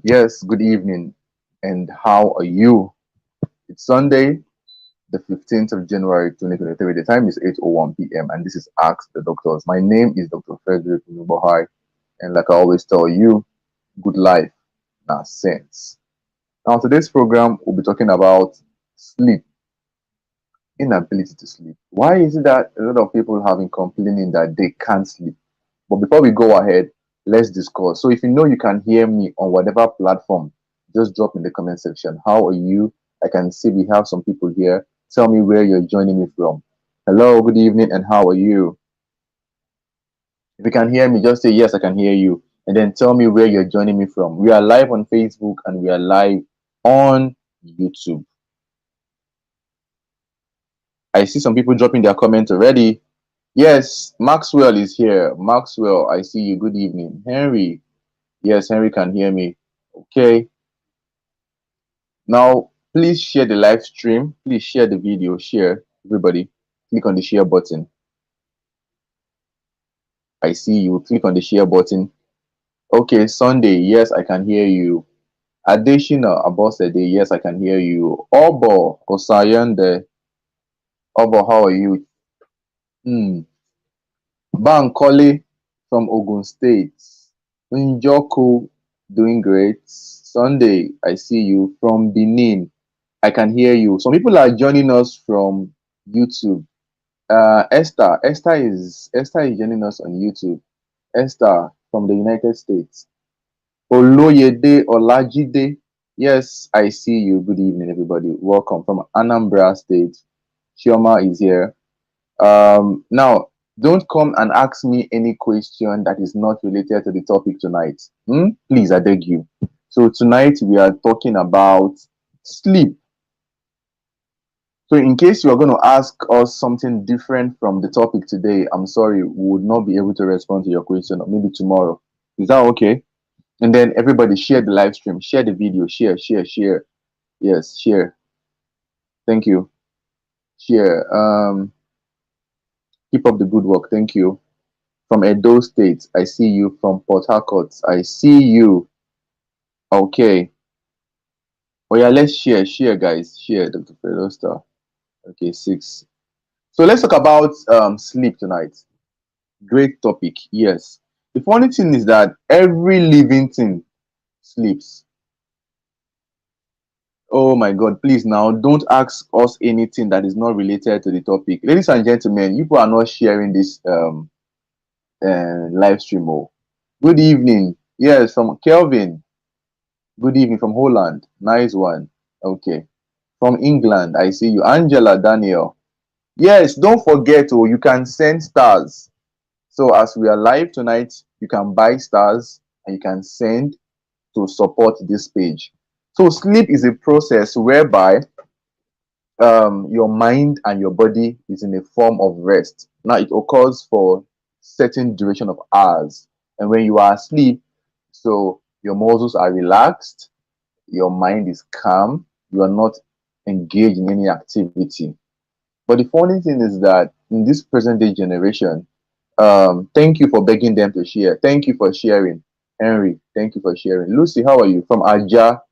Yes, good evening. And how are you? It's Sunday, the 15th of January 2023. The time is 8:01 p.m. and this is Ask the Doctors. My name is Dr. Frederick Nubohai. And like I always tell you, good life, not sense. Now, today's program, we'll be talking about sleep, inability to sleep. Why is it that a lot of people have been complaining that they can't sleep? But before we go ahead, let's discuss. So if you know you can hear me on whatever platform, just drop in the comment section. How are you? I can see we have some people here. Tell me where you're joining me from. Hello, good evening, and how are you? If you can hear me, just say yes, I can hear you. And then tell me where you're joining me from. We are live on Facebook and we are live on YouTube. I see some people dropping their comments already. Yes, Maxwell is here. Maxwell, I see you. Good evening. Henry. Yes, Henry can hear me. Okay. Now, please share the live stream. Please share the video. Share, everybody. Click on the share button. I see you. Click on the share button. Okay, Sunday. Yes, I can hear you. Adeshina Abosede. Yes, I can hear you. Obo Osayande. Obo, how are you? Hmm. Bankole from Ogun State. Njoku, doing great. Sunday, I see you from Benin. I can hear you. Some people are joining us from YouTube. Esther is joining us on YouTube. Esther from the United States. Oloyede Olajide. Yes, I see you. Good evening, everybody. Welcome from Anambra State. Chioma is here. Now, don't come and ask me any question that is not related to the topic tonight. Please, I beg you. So tonight we are talking about sleep. So in case you are going to ask us something different from the topic today, I'm sorry, we would not be able to respond to your question, or maybe tomorrow. Is that okay? And then everybody share the live stream, share the video, share, share, share. Yes, share. Thank you. Share. Keep up the good work. Thank you. From Edo State, I see you. From Port Harcourt, I see you. Okay. Oh yeah, let's share, share, guys, share. Dr. Fedosta. Okay, 6. So let's talk about sleep tonight. Great topic. Yes. The funny thing is that every living thing sleeps. Oh my God, please now don't ask us anything that is not related to the topic. Ladies and gentlemen, you people are not sharing this live stream. Oh, good evening. Yes, from Kelvin. Good evening from Holland. Nice one. Okay. From England, I see you. Angela Daniel. Yes, don't forget, oh, you can send stars. So as we are live tonight, you can buy stars and you can send to support this page. So sleep is a process whereby your mind and your body is in a form of rest. Now it occurs for certain duration of hours, and when you are asleep, so your muscles are relaxed, your mind is calm, you are not engaged in any activity. But the funny thing is that in this present day generation, thank you for begging them to share. Thank you for sharing. Henry, thank you for sharing. Lucy, how are you? From Aja,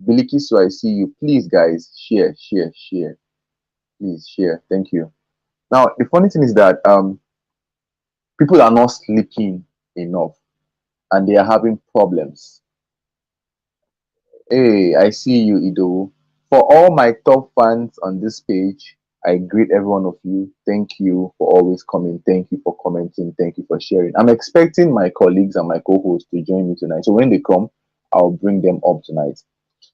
Biliki, so I see you. Please, guys, share, share, share. Please share. Thank you. Now, the funny thing is that people are not sleeping enough and they are having problems. Hey, I see you, Ido. For all my top fans on this page, I greet every one of you. Thank you for always coming. Thank you for commenting. Thank you for sharing. I'm expecting my colleagues and my co-hosts to join me tonight. So when they come, I'll bring them up tonight.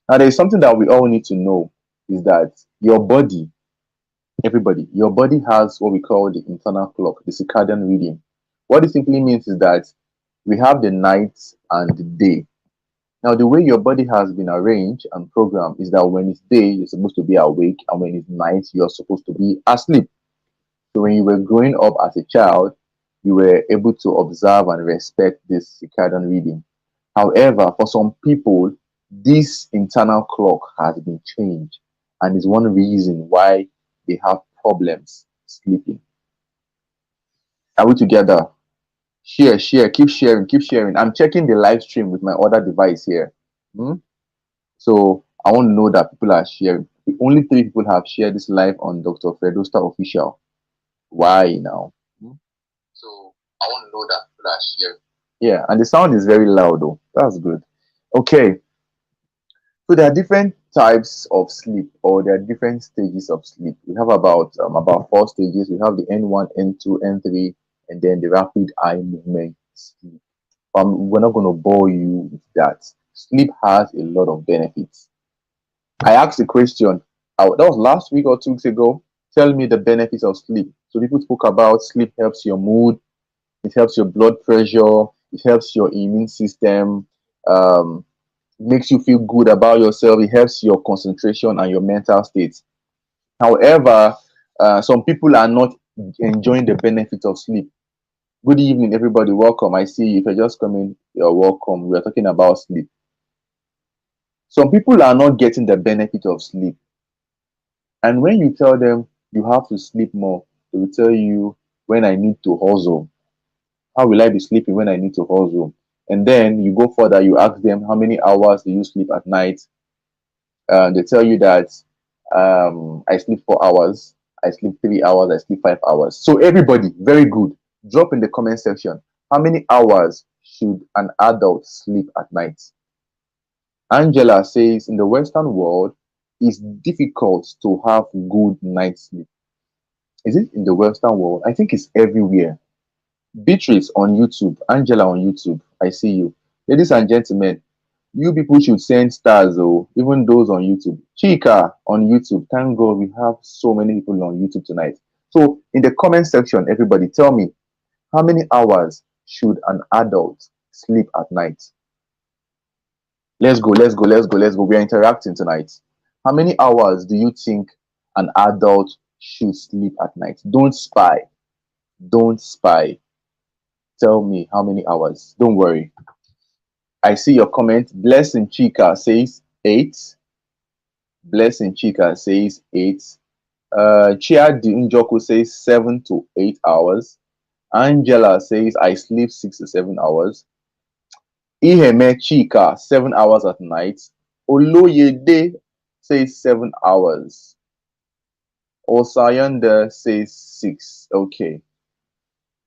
Now, there's something that we all need to know is that your body, everybody, your body has what we call the internal clock, the circadian rhythm. What it simply means is that we have the night and the day. Now, the way your body has been arranged and programmed is that when it's day, you're supposed to be awake, and when it's night, you're supposed to be asleep. So, when you were growing up as a child, you were able to observe and respect this circadian rhythm. However, for some people, this internal clock has been changed, and is one reason why they have problems sleeping. Are we together? Share, share, keep sharing, keep sharing. I'm checking the live stream with my other device here. Hmm? So I want to know that people are sharing. Only three people have shared this live on Dr. Fredosta official. Why now? Hmm? So I want to know that people are sharing. Yeah, and the sound is very loud though. That's good. Okay, so there are different types of sleep, or there are different stages of sleep. We have about four stages. We have the N1, N2, N3, and then the rapid eye movement sleep. We're not going to bore you with that. Sleep has a lot of benefits. I asked a question. That was last week or 2 weeks ago. Tell me the benefits of sleep. So people spoke about sleep helps your mood, it helps your blood pressure, it helps your immune system, um, makes you feel good about yourself, it helps your concentration and your mental state. However, some people are not enjoying the benefits of sleep. Good evening, everybody. Welcome. I see you. If you're just coming, you're welcome. We are talking about sleep. Some people are not getting the benefit of sleep. And when you tell them you have to sleep more, they will tell you, when I need to hustle. How will I be sleeping when I need to hustle? And then you go further, you ask them, how many hours do you sleep at night? They tell you that I sleep 4 hours, I sleep 3 hours, I sleep 5 hours. So everybody, very good. Drop in the comment section. How many hours should an adult sleep at night? Angela says in the Western world, it's difficult to have good night sleep. Is it in the Western world? I think it's everywhere. Beatrice on YouTube, Angela on YouTube, I see you. Ladies and gentlemen, you people should send stars, oh, even those on YouTube. Chika on YouTube. Thank God we have so many people on YouTube tonight. So, in the comment section, everybody tell me, how many hours should an adult sleep at night? Let's go, let's go, let's go, let's go. We are interacting tonight. How many hours do you think an adult should sleep at night? Don't spy. Don't spy. Tell me how many hours. Don't worry. I see your comment. Blessing Chika says 8. Blessing Chika says 8. Chia Njoku says 7 to 8 hours. Angela says I sleep 6 to 7 hours. Iheme Chika 7 hours at night. Oloyede says 7 hours. Osayanda says 6. Okay.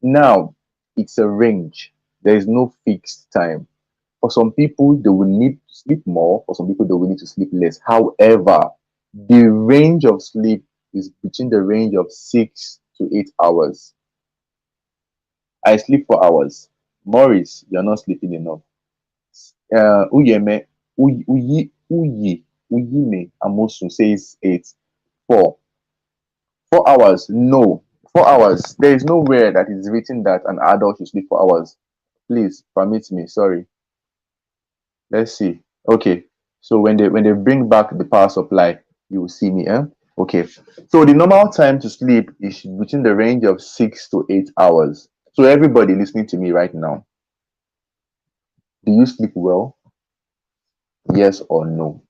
Now it's a range. There is no fixed time. For some people, they will need to sleep more. For some people, they will need to sleep less. However, the range of sleep is between the range of 6 to 8 hours. I sleep 4 hours. Morris, you're not sleeping enough. Uyeme, Uyime Amosu says 8. 4. 4 hours. No. 4 hours. There is nowhere that is written that an adult should sleep 4 hours. Please permit me. Sorry. Let's see. Okay. So when they bring back the power supply, you will see me. Okay. So the normal time to sleep is between the range of 6 to 8 hours. So everybody listening to me right now, do you sleep well? Yes or no?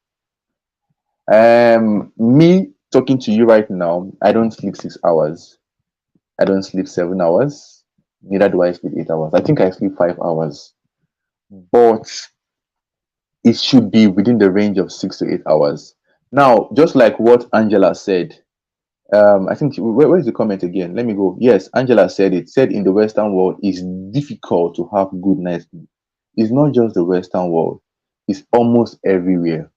Me talking to you right now, I don't sleep 6 hours. I don't sleep 7 hours. Neither do I sleep 8 hours. I think I sleep 5 hours. But it should be within the range of 6 to 8 hours. Now, just like what Angela said, I think where's the comment again? Let me go. Yes, Angela said it. Said in the Western world, it's difficult to have good night's sleep. It's not just the Western world; it's almost everywhere.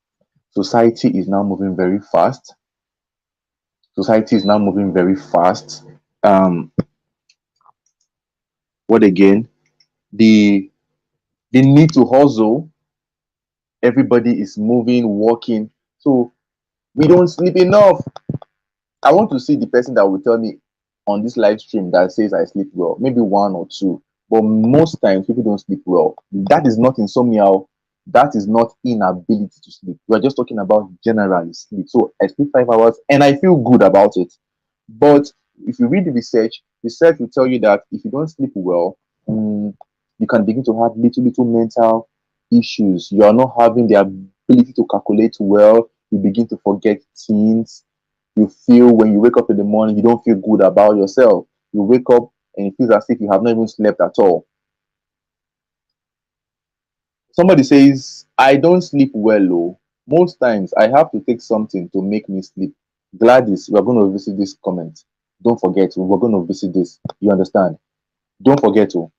Society is now moving very fast. Society is now moving very fast. Um, what again? The need to hustle. Everybody is moving, working. So we don't sleep enough. I want to see the person that will tell me on this live stream that says I sleep well. Maybe one or two. But most times people don't sleep well. That is not insomnia. That is not inability to sleep. We're just talking about generally sleep. So I sleep 5 hours and I feel good about it. But if you read the research will tell you that if you don't sleep well, you can begin to have little mental issues. You are not having the ability to calculate well. You begin to forget things. You feel when you wake up in the morning, you don't feel good about yourself. You wake up and it feels as if you have not even slept at all. Somebody says I don't sleep well, oh. Most times I have to take something to make me sleep. Gladys, we're going to visit this comment. Don't forget, we're going to visit this. You understand? Don't forget, oh.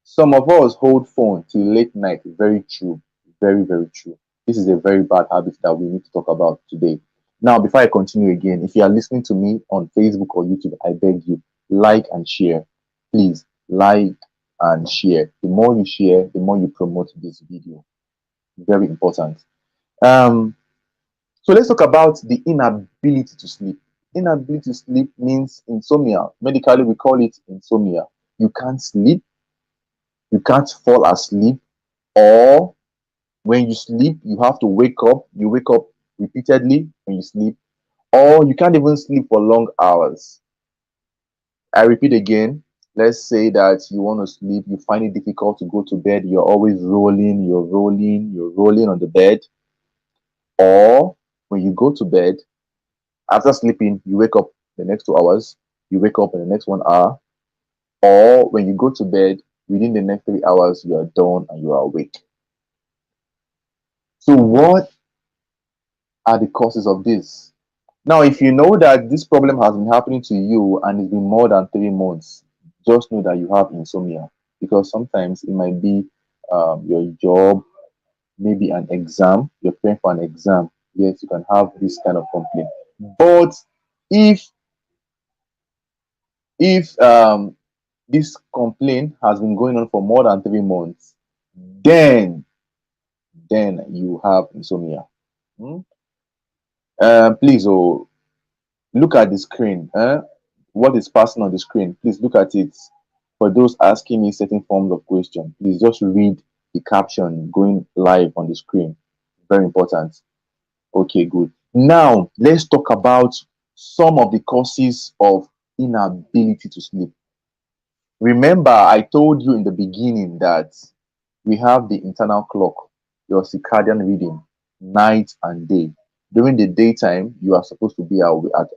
Some of us hold phone till late night. Very true. Very, very true. This is a very bad habit that we need to talk about today. Now, before I continue again, if you are listening to me on Facebook or YouTube, I beg you, like and share. Please, like and share. The more you share, the more you promote this video. Very important. Um, so let's talk about the inability to sleep. Inability to sleep means insomnia. Medically, we call it insomnia. You can't sleep, you can't fall asleep, or when you sleep, you have to wake up. You wake up repeatedly when you sleep, or you can't even sleep for long hours. I repeat again. Let's say that you want to sleep, you find it difficult to go to bed, you're always rolling, you're rolling on the bed, or when you go to bed, after sleeping, you wake up the next 2 hours, you wake up in the next 1 hour, or when you go to bed, within the next 3 hours, you are done and you are awake. So, what are the causes of this? Now, if you know that this problem has been happening to you and it's been more than 3 months, just know that you have insomnia, because sometimes it might be your job, maybe an exam, you're praying for an exam. Yes, you can have this kind of complaint. But if if this complaint has been going on for more than 3 months, then you have insomnia. Hmm? Please, oh, look at the screen. What is passing on the screen? Please look at it. For those asking me certain forms of question, please just read the caption going live on the screen. Very important. Okay, good. Now let's talk about some of the causes of inability to sleep. Remember, I told you in the beginning that we have the internal clock, your circadian rhythm, night and day. During the daytime, you are supposed to be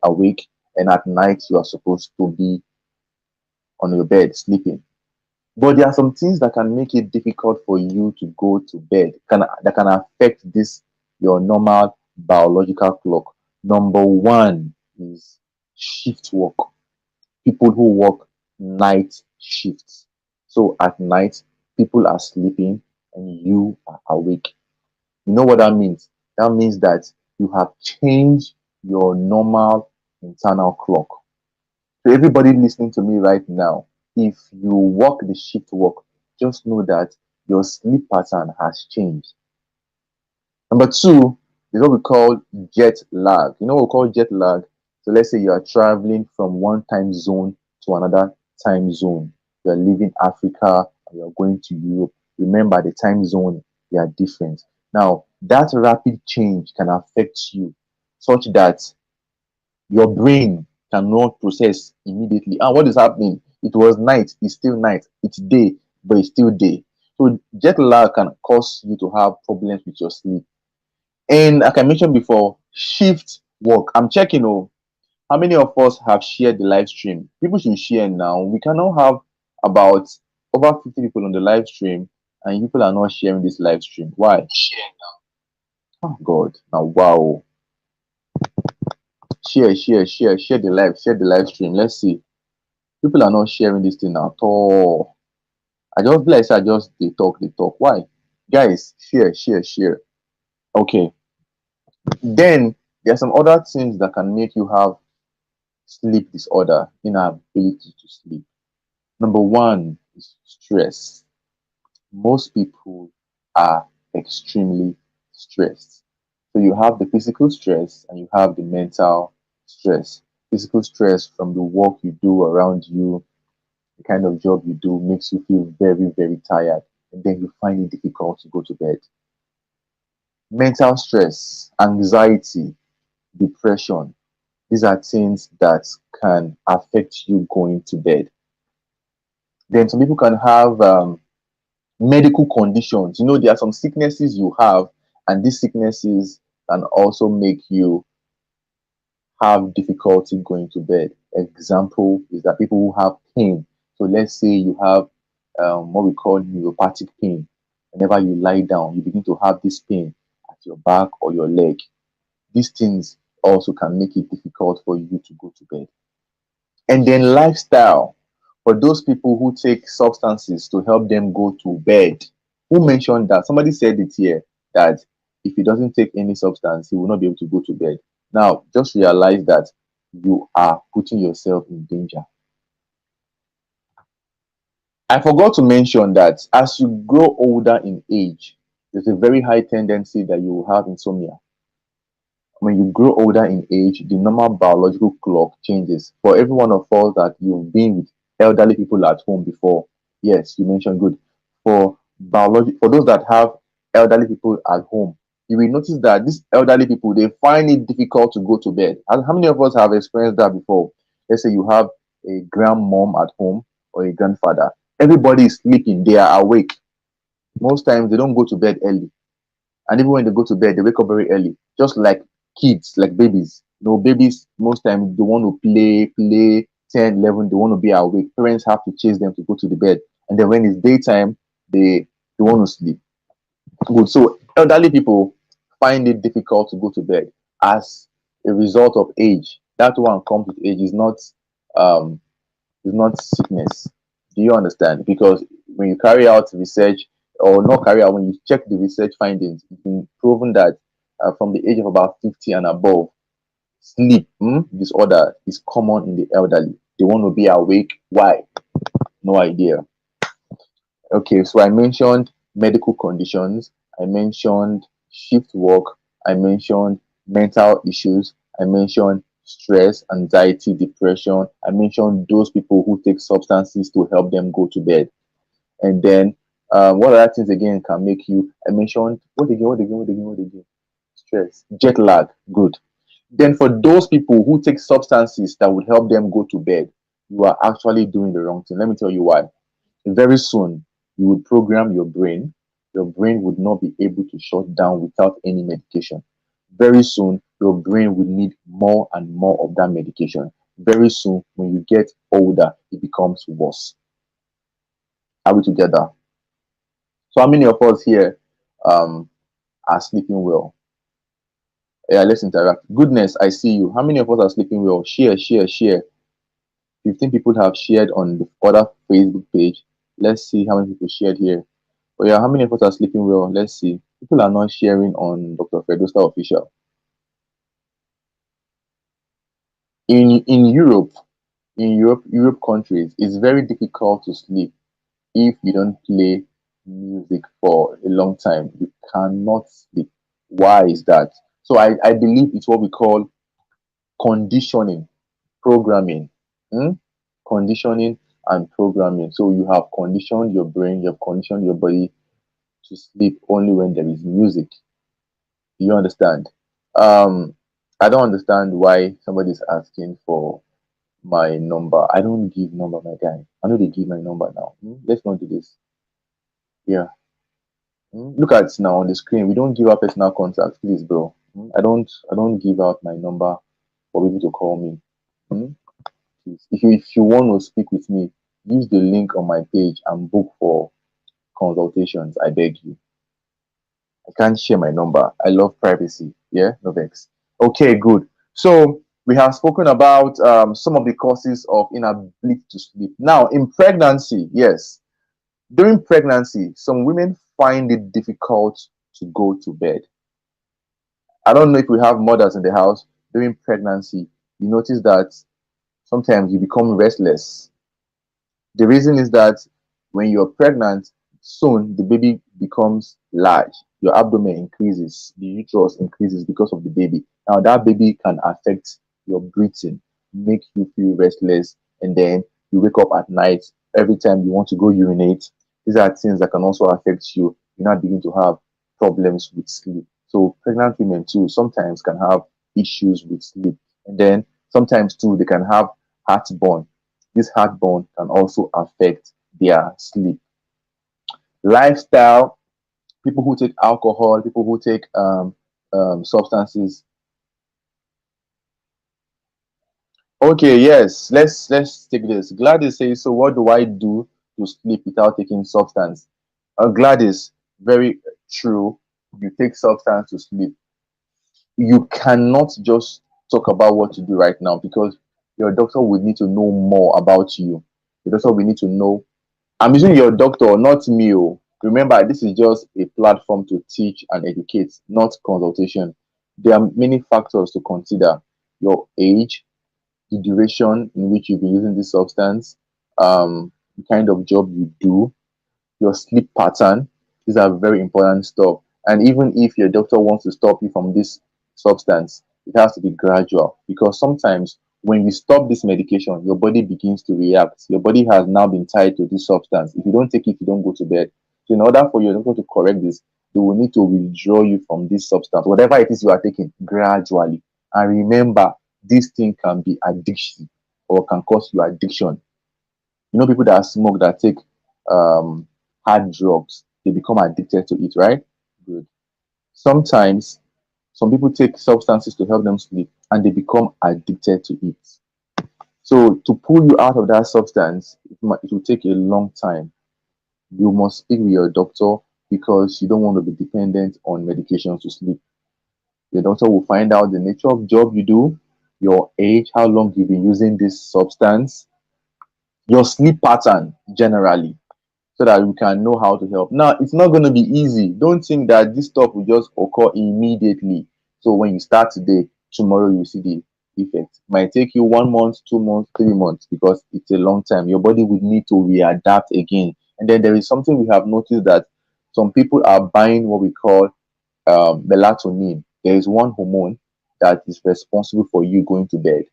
awake, and at night, you are supposed to be on your bed sleeping. But there are some things that can make it difficult for you to go to bed, that can affect this your normal biological clock. Number one is shift work. People who work night shifts. So at night, people are sleeping and you are awake. You know what that means? That means that you have changed your normal internal clock. So everybody listening to me right now, if you work the shift work, just know that your sleep pattern has changed. Number two is what we call jet lag. You know what we call jet lag? So let's say you are traveling from one time zone to another time zone. You are leaving Africa and you are going to Europe. Remember, the time zone, they are different. Now, that rapid change can affect you such that your brain cannot process immediately. And what is happening? It was night, it's still night. It's day, but it's still day. So jet lag can cause you to have problems with your sleep. And like I mentioned before, shift work. I'm checking, oh, how many of us have shared the live stream? People should share now. We can now have about over 50 people on the live stream, and people are not sharing this live stream. Why? Oh God. Now wow. Share the live stream. Let's see. People are not sharing this thing at all. I just like I said, I just they talk. Why? Guys, share. Okay. Then there are some other things that can make you have sleep disorder, inability to sleep. Number one is stress. Most people are extremely stressed. So you have the physical stress and you have the mental stress. Physical stress from the work you do around you, the kind of job you do makes you feel very, very tired. And then you find it difficult to go to bed. Mental stress, anxiety, depression, these are things that can affect you going to bed. Then some people can have medical conditions. You know, there are some sicknesses you have, and these sicknesses can also make you have difficulty going to bed. Example is that people who have pain. So let's say you have what we call neuropathic pain. Whenever you lie down, you begin to have this pain at your back or your leg. These things also can make it difficult for you to go to bed. And then lifestyle. For those people who take substances to help them go to bed. Who mentioned that? Somebody said it here that if he doesn't take any substance, he will not be able to go to bed. Now, just realize that you are putting yourself in danger. I forgot to mention that as you grow older in age, there's a very high tendency that you will have insomnia. When you grow older in age, the normal biological clock changes. For every one of us that you've been with elderly people at home before, yes, you mentioned good. For those that have elderly people at home, you will notice that these elderly people they find it difficult to go to bed. How many of us have experienced that before? Let's say you have a grandmom at home or a grandfather. Everybody is sleeping, they are awake. Most times they don't go to bed early, and even when they go to bed they wake up very early, just like kids, like babies. Babies most times they want to play 10, 11. They want to be awake. Parents have to chase them to go to the bed, and then when it's daytime they want to sleep. Good. So elderly people find it difficult to go to bed as a result of age. That one comes with age. Um is not sickness. Do you understand? Because when you carry out research, or not carry out, when you check the research findings, it's been proven that from the age of about 50 and above, sleep disorder is common in the elderly. They want to be awake. Why? No idea. Okay, so I mentioned medical conditions, I mentioned shift work, I mentioned mental issues, I mentioned stress, anxiety, depression, I mentioned those people who take substances to help them go to bed. And then what other things again can make you? I mentioned what again? Stress, jet lag. Good. Then for those people who take substances that would help them go to bed, you are actually doing the wrong thing. Let me tell you why. Very soon, you will program your brain. Your brain would not be able to shut down without any medication. Very soon, your brain will need more and more of that medication. Very soon, when you get older, it becomes worse. Are we together? So, how many of us here um, are sleeping well? Yeah, let's interact. Goodness, I see you. How many of us are sleeping well? Share, share, share. 15 people have shared on the other Facebook page. Let's see how many people shared here. Oh yeah, how many of us are sleeping well? Let's see. People are not sharing on Dr. Fedosta official. In Europe, Europe countries, it's very difficult to sleep if you don't play music for a long time. You cannot sleep. Why is that? So I believe it's what we call conditioning, programming. Hmm? Conditioning and programming. So you have conditioned your brain, you have conditioned your body to sleep only when there is music. You understand? Um, I don't understand why somebody's asking for my number. I don't give number, my guy. I know they give my number now. Let's not do this. Yeah. Look at it now on the screen. We don't give out personal contacts, please, bro. I don't give out my number for people to call me. Hmm? Please. If you want to speak with me, use the link on my page and book for consultations. I beg you. I can't share my number. I love privacy. Yeah, no vex. Okay, good. So we have spoken about some of the causes of inability to sleep. Now, in pregnancy, yes, during pregnancy, some women find it difficult to go to bed. I don't know if we have mothers in the house during pregnancy. You notice that sometimes you become restless. The reason is that when you're pregnant, soon the baby becomes large. Your abdomen increases, the uterus increases because of the baby. Now, that baby can affect your breathing, make you feel restless, and then you wake up at night every time you want to go urinate. These are things that can also affect you. You now begin to have problems with sleep. So, pregnant women too sometimes can have issues with sleep. And then sometimes too, they can have heartburn. This heartburn can also affect their sleep. Lifestyle, people who take alcohol, people who take substances. Okay, yes, let's take this. Gladys says, so what do I do to sleep without taking substance? Gladys, very true. You take substance to sleep. You cannot just talk about what to do right now because your doctor would need to know more about you. The doctor will need to know. I'm using your doctor, not me. Oh. Remember, this is just a platform to teach and educate, not consultation. There are many factors to consider: your age, the duration in which you've been using this substance, the kind of job you do, your sleep pattern. These are very important stuff. And even if your doctor wants to stop you from this substance, it has to be gradual because sometimes when you stop this medication, your body begins to react. Your body has now been tied to this substance. If you don't take it, you don't go to bed. So, in order for your doctor to correct this, they will need to withdraw you from this substance, whatever it is you are taking, gradually. And remember, this thing can be addiction or can cause you addiction. You know, people that smoke that take um, hard drugs, they become addicted to it, right? Good. Sometimes some people take substances to help them sleep and they become addicted to it. So to pull you out of that substance, it will take a long time. You must speak with your doctor because you don't want to be dependent on medications to sleep. Your doctor will find out the nature of job you do, your age, how long you've been using this substance, your sleep pattern generally, so that we can know how to help. Now, it's not going to be easy. Don't think that this stuff will just occur immediately. So when you start today, tomorrow you see the effect. It might take you 1 month, 2 months, 3 months because it's a long time. Your body would need to readapt again. And then there is something we have noticed that some people are buying what we call melatonin. There is one hormone that is responsible for you going to bed.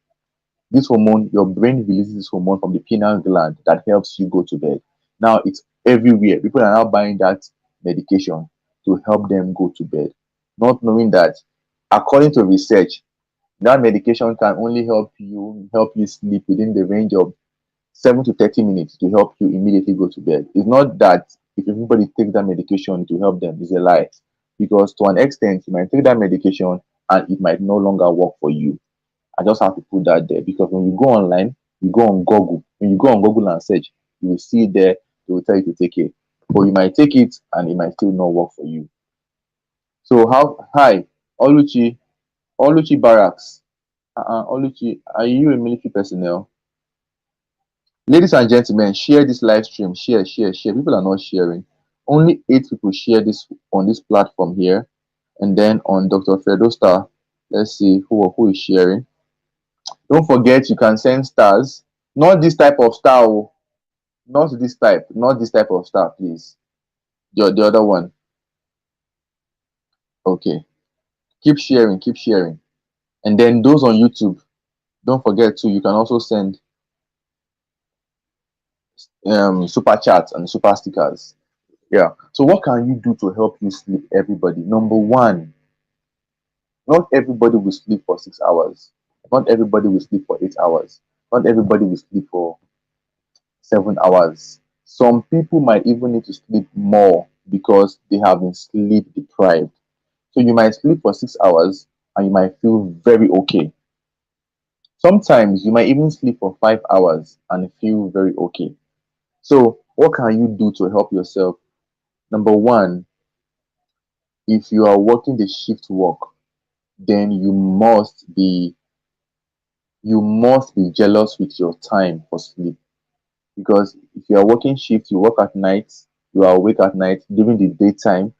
This hormone, your brain releases this hormone from the pineal gland that helps you go to bed. Now it's everywhere. People are now buying that medication to help them go to bed, not knowing that, according to research, that medication can only help you sleep within the range of 7 to 30 minutes to help you immediately go to bed. It's not that if everybody takes that medication to help them, it's a lie. Because to an extent, you might take that medication and it might no longer work for you. I just have to put that there because when you go online, you go on Google. When you go on Google and search, you will see it there. They will tell you to take it, but you might take it and it might still not work for you. So how? Hi, Oluchi, Oluchi Barracks. Oluchi, are you a military personnel? Ladies and gentlemen, share this live stream. Share, share, share. People are not sharing. Only 8 people share this on this platform here, and then on Dr. Fredosta. Let's see who is sharing. Don't forget you can send stars. Not this type of star, oh. Not this type of star, please. The other one. Okay. Keep sharing, keep sharing. And then those on YouTube, don't forget too, you can also send super chats and super stickers. Yeah. So what can you do to help you sleep, everybody? Number one, not everybody will sleep for 6 hours. Not everybody will sleep for 8 hours. Not everybody will sleep for 7 hours. Some people might even need to sleep more because they have been sleep deprived. So you might sleep for 6 hours and you might feel very okay. Sometimes you might even sleep for 5 hours and feel very okay. So what can you do to help yourself? Number one, if you are working the shift work, then you must be jealous with your time for sleep. Because if you are working shift, you work at night, you are awake at night, during the daytime,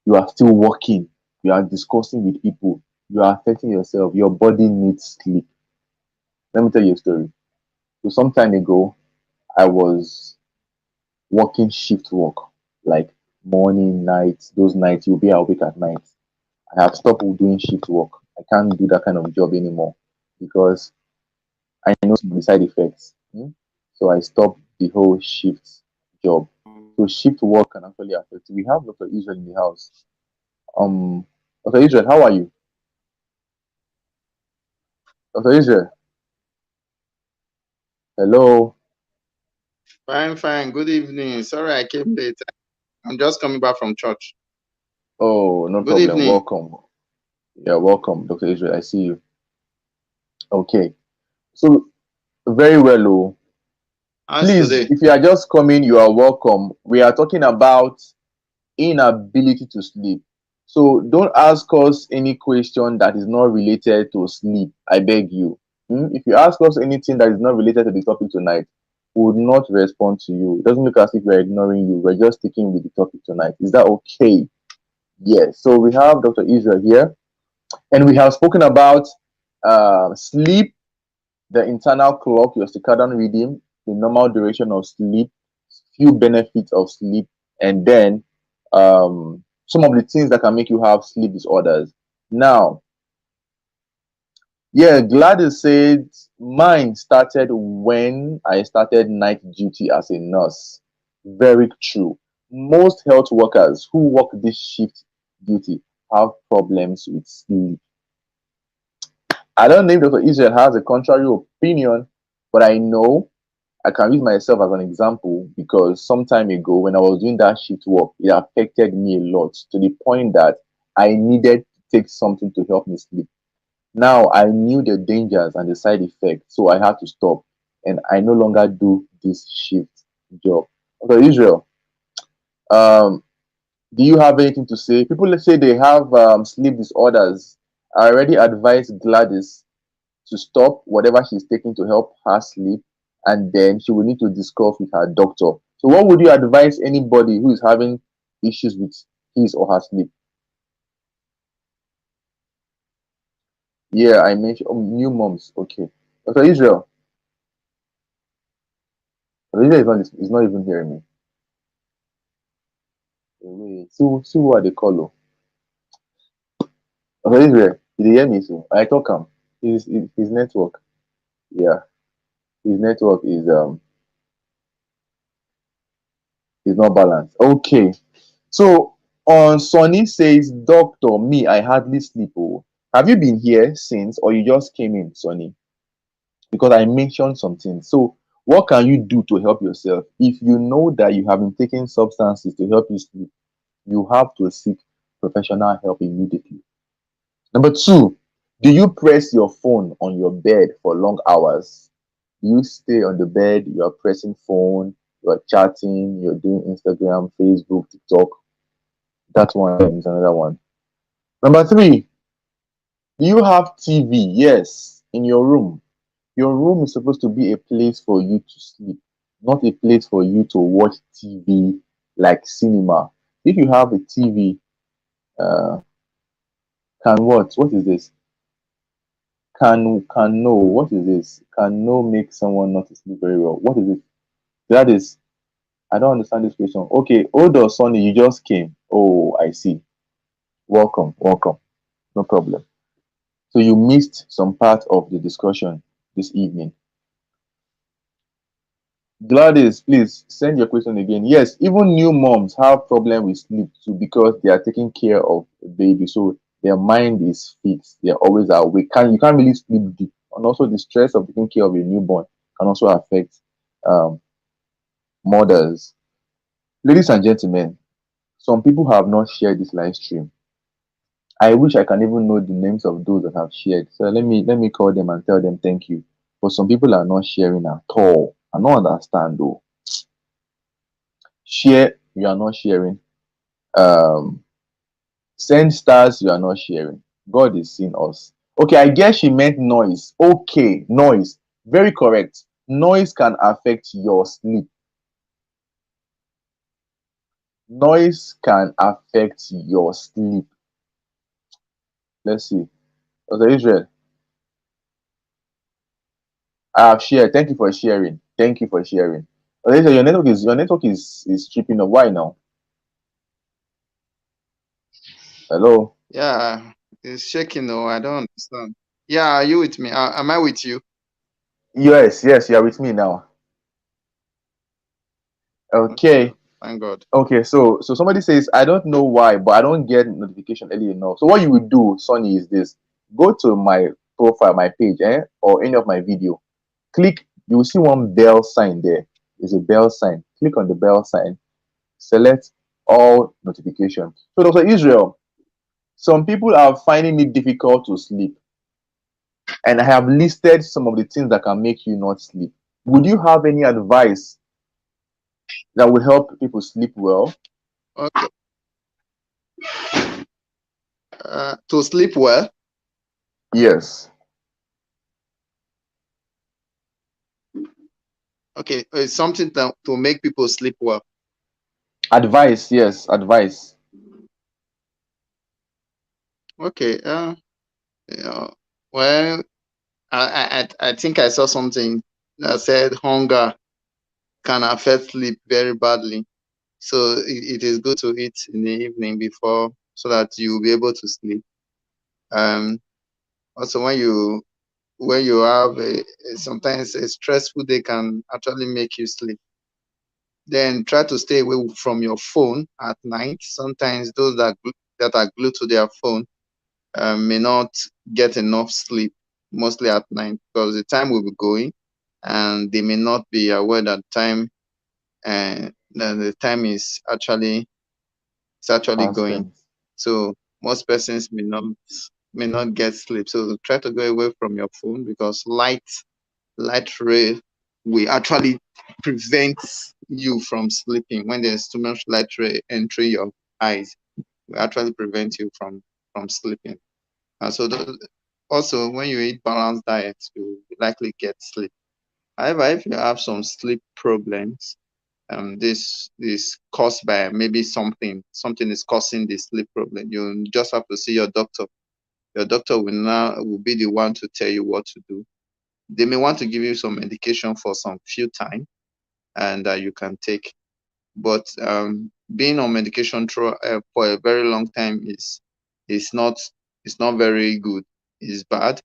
you are still working, you are discussing with people, you are affecting yourself, your body needs sleep. Let me tell you a story. So some time ago, I was working shift work, like morning, night, those nights you'll be awake at night. I have stopped doing shift work. I can't do that kind of job anymore because I know the side effects. So I stopped the whole shift job. So shift work can actually affect. We have Dr. Israel in the house. Um, Dr. Israel, how are you? Dr. Israel, hello. Fine, fine. Good evening. Sorry I came late. I'm just coming back from church. Oh, no Good problem. evening. Welcome. Yeah, welcome, Dr. Israel. I see you. Okay. So very well, oh. How's Please, today? if you are just coming, you are welcome. We are talking about inability to sleep. So don't ask us any question that is not related to sleep. I beg you. If you ask us anything that is not related to the topic tonight, we would not respond to you. It doesn't look as if we're ignoring you. We're just sticking with the topic tonight. Is that okay? Yes. So we have Dr. Israel here, and we have spoken about sleep, the internal clock, your circadian rhythm, the normal duration of sleep, few benefits of sleep, and then some of the things that can make you have sleep disorders. Now, yeah, Gladys said mine started when I started night duty as a nurse. Very true. Most health workers who work this shift duty have problems with sleep. I don't know if Dr. Israel has a contrary opinion, but I know I can use myself as an example because some time ago when I was doing that shift work, it affected me a lot to the point that I needed to take something to help me sleep. Now I knew the dangers and the side effects, so I had to stop and I no longer do this shift job. Okay, Israel, um, do you have anything to say? People, let's say they have sleep disorders. I already advised Gladys to stop whatever she's taking to help her sleep, and then she will need to discuss with her doctor. So, what would you advise anybody who is having issues with his or her sleep? Yeah, I mentioned new moms. Okay, Dr. Israel. Dr. Israel is not even hearing me. Wait, see who are they call? Dr. Israel, did you hear me? So I talk him. His network. Yeah, his network is not balanced. Okay. So on Sonny says, Doctor, me, I hardly sleep. Oh. Have you been here since or you just came in, Sonny? Because I mentioned something. So what can you do to help yourself? If you know that you have been taking substances to help you sleep, you have to seek professional help immediately. Number two, do you press your phone on your bed for long hours? Do you stay on the bed, you are pressing phone, you are chatting, you're doing Instagram, Facebook, TikTok? That one is another one. Number three, do you have TV? Yes, in your room. Your room is supposed to be a place for you to sleep, not a place for you to watch TV like cinema. If you have a TV, uh, can what? What is this? Can no? What is this? Can no make someone not to sleep very well? What is it? That is, I don't understand this question. Okay, Odo Sonny, you just came. Oh, I see. Welcome, welcome. No problem. So you missed some part of the discussion this evening. Gladys, please send your question again. Yes, even new moms have problem with sleep too because they are taking care of a baby, so their mind is fixed. They're always awake. You can't really sleep deep, and also the stress of taking care of a newborn can also affect um, mothers. Ladies and gentlemen, some people have not shared this live stream. I wish I can even know the names of those that have shared. So let me call them and tell them thank you. But some people are not sharing at all. I don't understand though. Share, you are not sharing. Um, Send stars, you are not sharing. God is seeing us. Okay, I guess she meant noise. Okay, noise. Very correct. Noise can affect your sleep. Noise can affect your sleep. Let's see. Okay, Israel, I have shared. Thank you for sharing. Thank you for sharing. Okay, Israel, your network is tripping up. Why now? Hello. Yeah, it's shaking though. I don't understand. Yeah, are you with me? Am I with you? Yes, yes, you are with me now. Okay, Okay. thank God. Okay, so somebody says, I don't know why, but I don't get notification early enough. So what you would do, Sonny, is this: go to my profile, my page, or any of my video. Click, you will see one bell sign there. There's a bell sign. Click on the bell sign, select all notifications. So Dr. Israel, some people are finding it difficult to sleep, and I have listed some of the things that can make you not sleep. Would you have any advice that will help people sleep well? Okay. To sleep well. Yes. Okay, it's something to make people sleep well. Advice, yes, advice. Okay. Yeah, well, I think I saw something that said hunger can affect sleep very badly. So it is good to eat in the evening before so that you'll be able to sleep. Um, Also, when you have sometimes a stressful day can actually make you sleep. Then try to stay away from your phone at night. Sometimes those that are glued to their phone may not get enough sleep, mostly at night, because the time will be going, and they may not be aware that the time is actually going. Fasting. So most persons may not get sleep. So try to go away from your phone, because light ray will actually prevent you from sleeping. When there's too much light ray entering your eyes, will actually prevent you from sleeping. And so also, when you eat balanced diet, you likely get sleep. However, if you have some sleep problems, this is caused by maybe something is causing the sleep problem. You just have to see your doctor. Your doctor will be the one to tell you what to do. They may want to give you some medication for some few time, and you can take. But being on medication for a very long time is not very good. It's bad,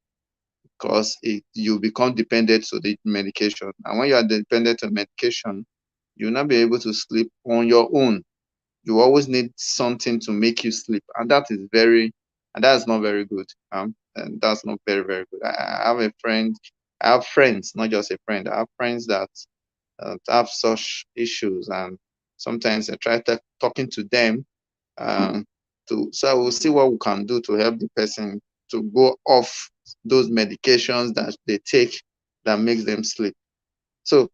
because you become dependent to the medication. And when you are dependent on medication, you'll not be able to sleep on your own. You always need something to make you sleep, and that is not very good. And that's not very, very good. I have friends, not just a friend. I have friends that have such issues, and sometimes I try talking to them, um, so we'll see what we can do to help the person to go off those medications that they take that makes them sleep. So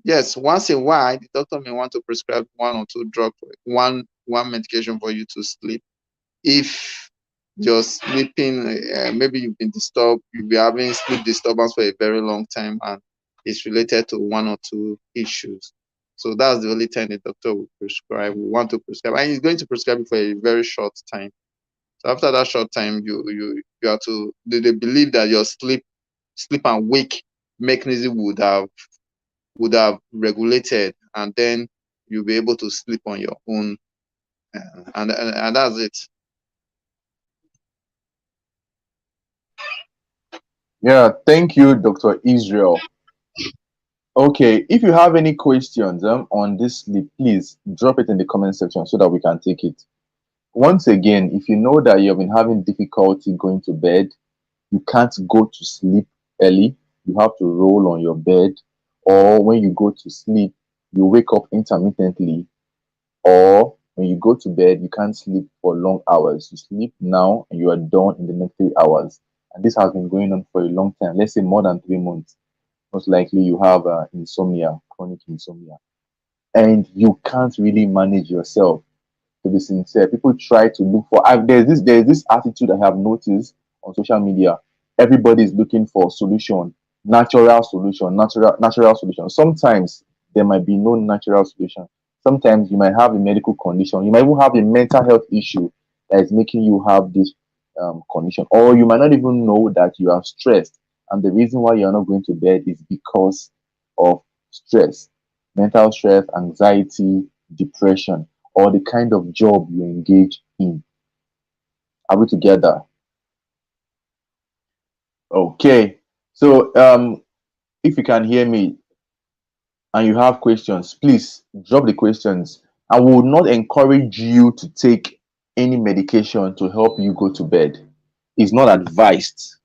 yes, once in a while, the doctor may want to prescribe one or two drugs, one medication for you to sleep. If you're sleeping, maybe you've been disturbed, you'll be having sleep disturbance for a very long time, and it's related to one or two issues. So that's the only time the doctor will want to prescribe, and he's going to prescribe it for a very short time. So after that short time, you have to they believe that your sleep and wake mechanism would have regulated, and then you'll be able to sleep on your own, and that's it. Yeah, thank you, Dr. Israel. Okay, if you have any questions on this sleep, please drop it in the comment section so that we can take it. Once again, if you know that you have been having difficulty going to bed, you can't go to sleep early, you have to roll on your bed, or when you go to sleep, you wake up intermittently, or when you go to bed, you can't sleep for long hours. You sleep now and you are done in the next 3 hours. And this has been going on for a long time, let's say more than 3 months. Most likely you have insomnia, chronic insomnia, and you can't really manage yourself. To be sincere, people try to look for. There's this attitude I have noticed on social media. Everybody is looking for solution, natural solution. Sometimes there might be no natural solution. Sometimes you might have a medical condition. You might even have a mental health issue that is making you have this condition, or you might not even know that you are stressed, and the reason why you are not going to bed is because of stress, mental stress, anxiety, depression, or the kind of job you engage in. Are we together? Okay. So if you can hear me and you have questions, please drop the questions. I will not encourage you to take any medication to help you go to bed. It's not advised.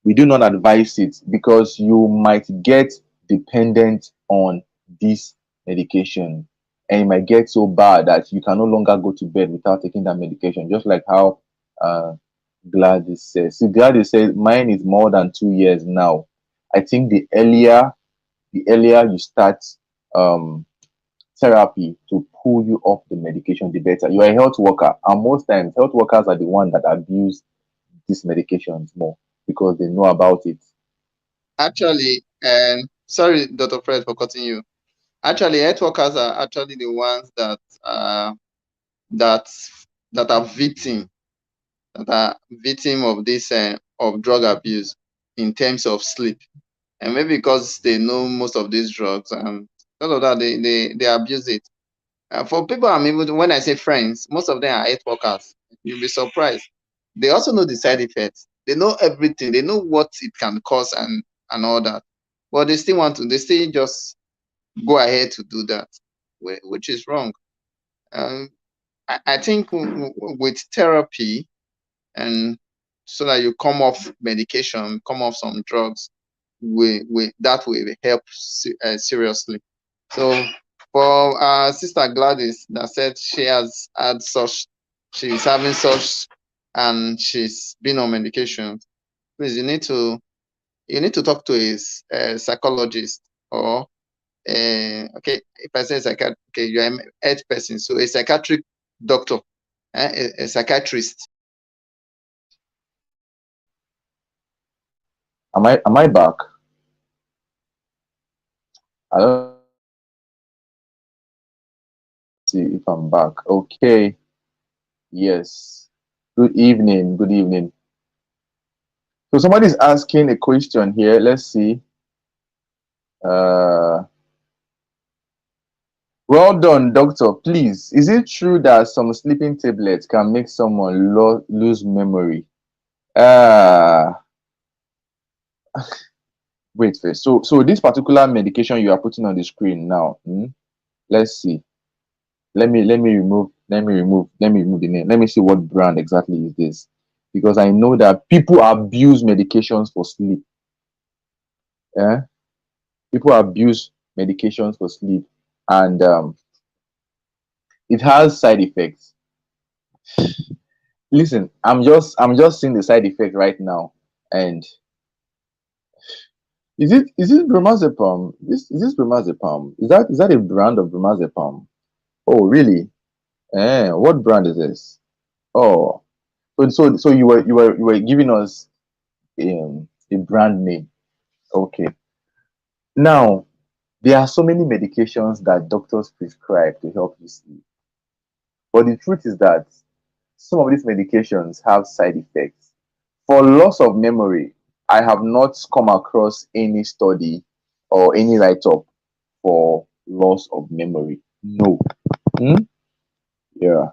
We do not advise it because you might get dependent on this medication, and it might get so bad that you can no longer go to bed without taking that medication, just like how uh, Gladys says. See, Gladys says mine is more than 2 years now. I think the earlier you start um, therapy to pull you off the medication, the better. You are a health worker, and most times health workers are the one that abuse these medications more because they know about it. Actually, and sorry, Dr. Fred, for cutting you. Actually, health workers are actually the ones that that are victim of this of drug abuse in terms of sleep, and maybe because they know most of these drugs and all of that, they abuse it. For people I'm able to, when I say friends, most of them are health workers. You'll be surprised. They also know the side effects. They know everything. They know what it can cause and all that. But they still want to. They still just go ahead to do that, which is wrong. Um, I think with therapy and so that you come off medication, come off some drugs, we that will help seriously. So for Sister Gladys that said she has had such, she's having such, and she's been on medication, please you need to talk to a psychologist or okay, if I say psychiatrist, okay, you're a health person, so a psychiatric doctor, a psychiatrist. Am I back? I don't see if I'm back. Okay. Yes. Good evening. Good evening. So somebody's asking a question here. Let's see. Uh, well done, doctor. Please, is it true that some sleeping tablets can make someone lose memory? Uh, wait first. So this particular medication you are putting on the screen now. Let's see. Let me remove the name. Let me see what brand exactly is this, because I know that people abuse medications for sleep. Yeah, people abuse medications for sleep, and it has side effects. Listen, I'm just seeing the side effect right now, and is it bromazepam? Is this bromazepam? Is that a brand of bromazepam? Oh, really? What brand is this? Oh, so you were giving us a brand name. Okay. Now, there are so many medications that doctors prescribe to help you sleep. But the truth is that some of these medications have side effects. For loss of memory, I have not come across any study or any write-up for loss of memory. No. Hmm? Yeah.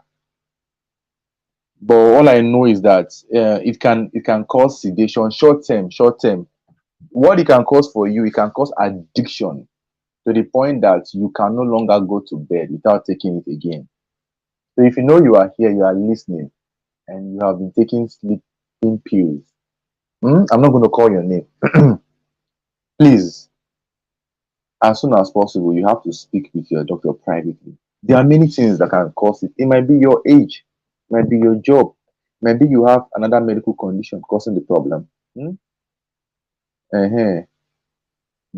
But all I know is that it can cause sedation short term, short term. What it can cause for you, it can cause addiction to the point that you can no longer go to bed without taking it again. So if you know you are here, you are listening, and you have been taking sleeping pills, I'm not going to call your name. Please, as soon as possible, you have to speak with your doctor privately. There are many things that can cause it. It might be your age, it might be your job, it might be you have another medical condition causing the problem. Hmm? Uh-huh.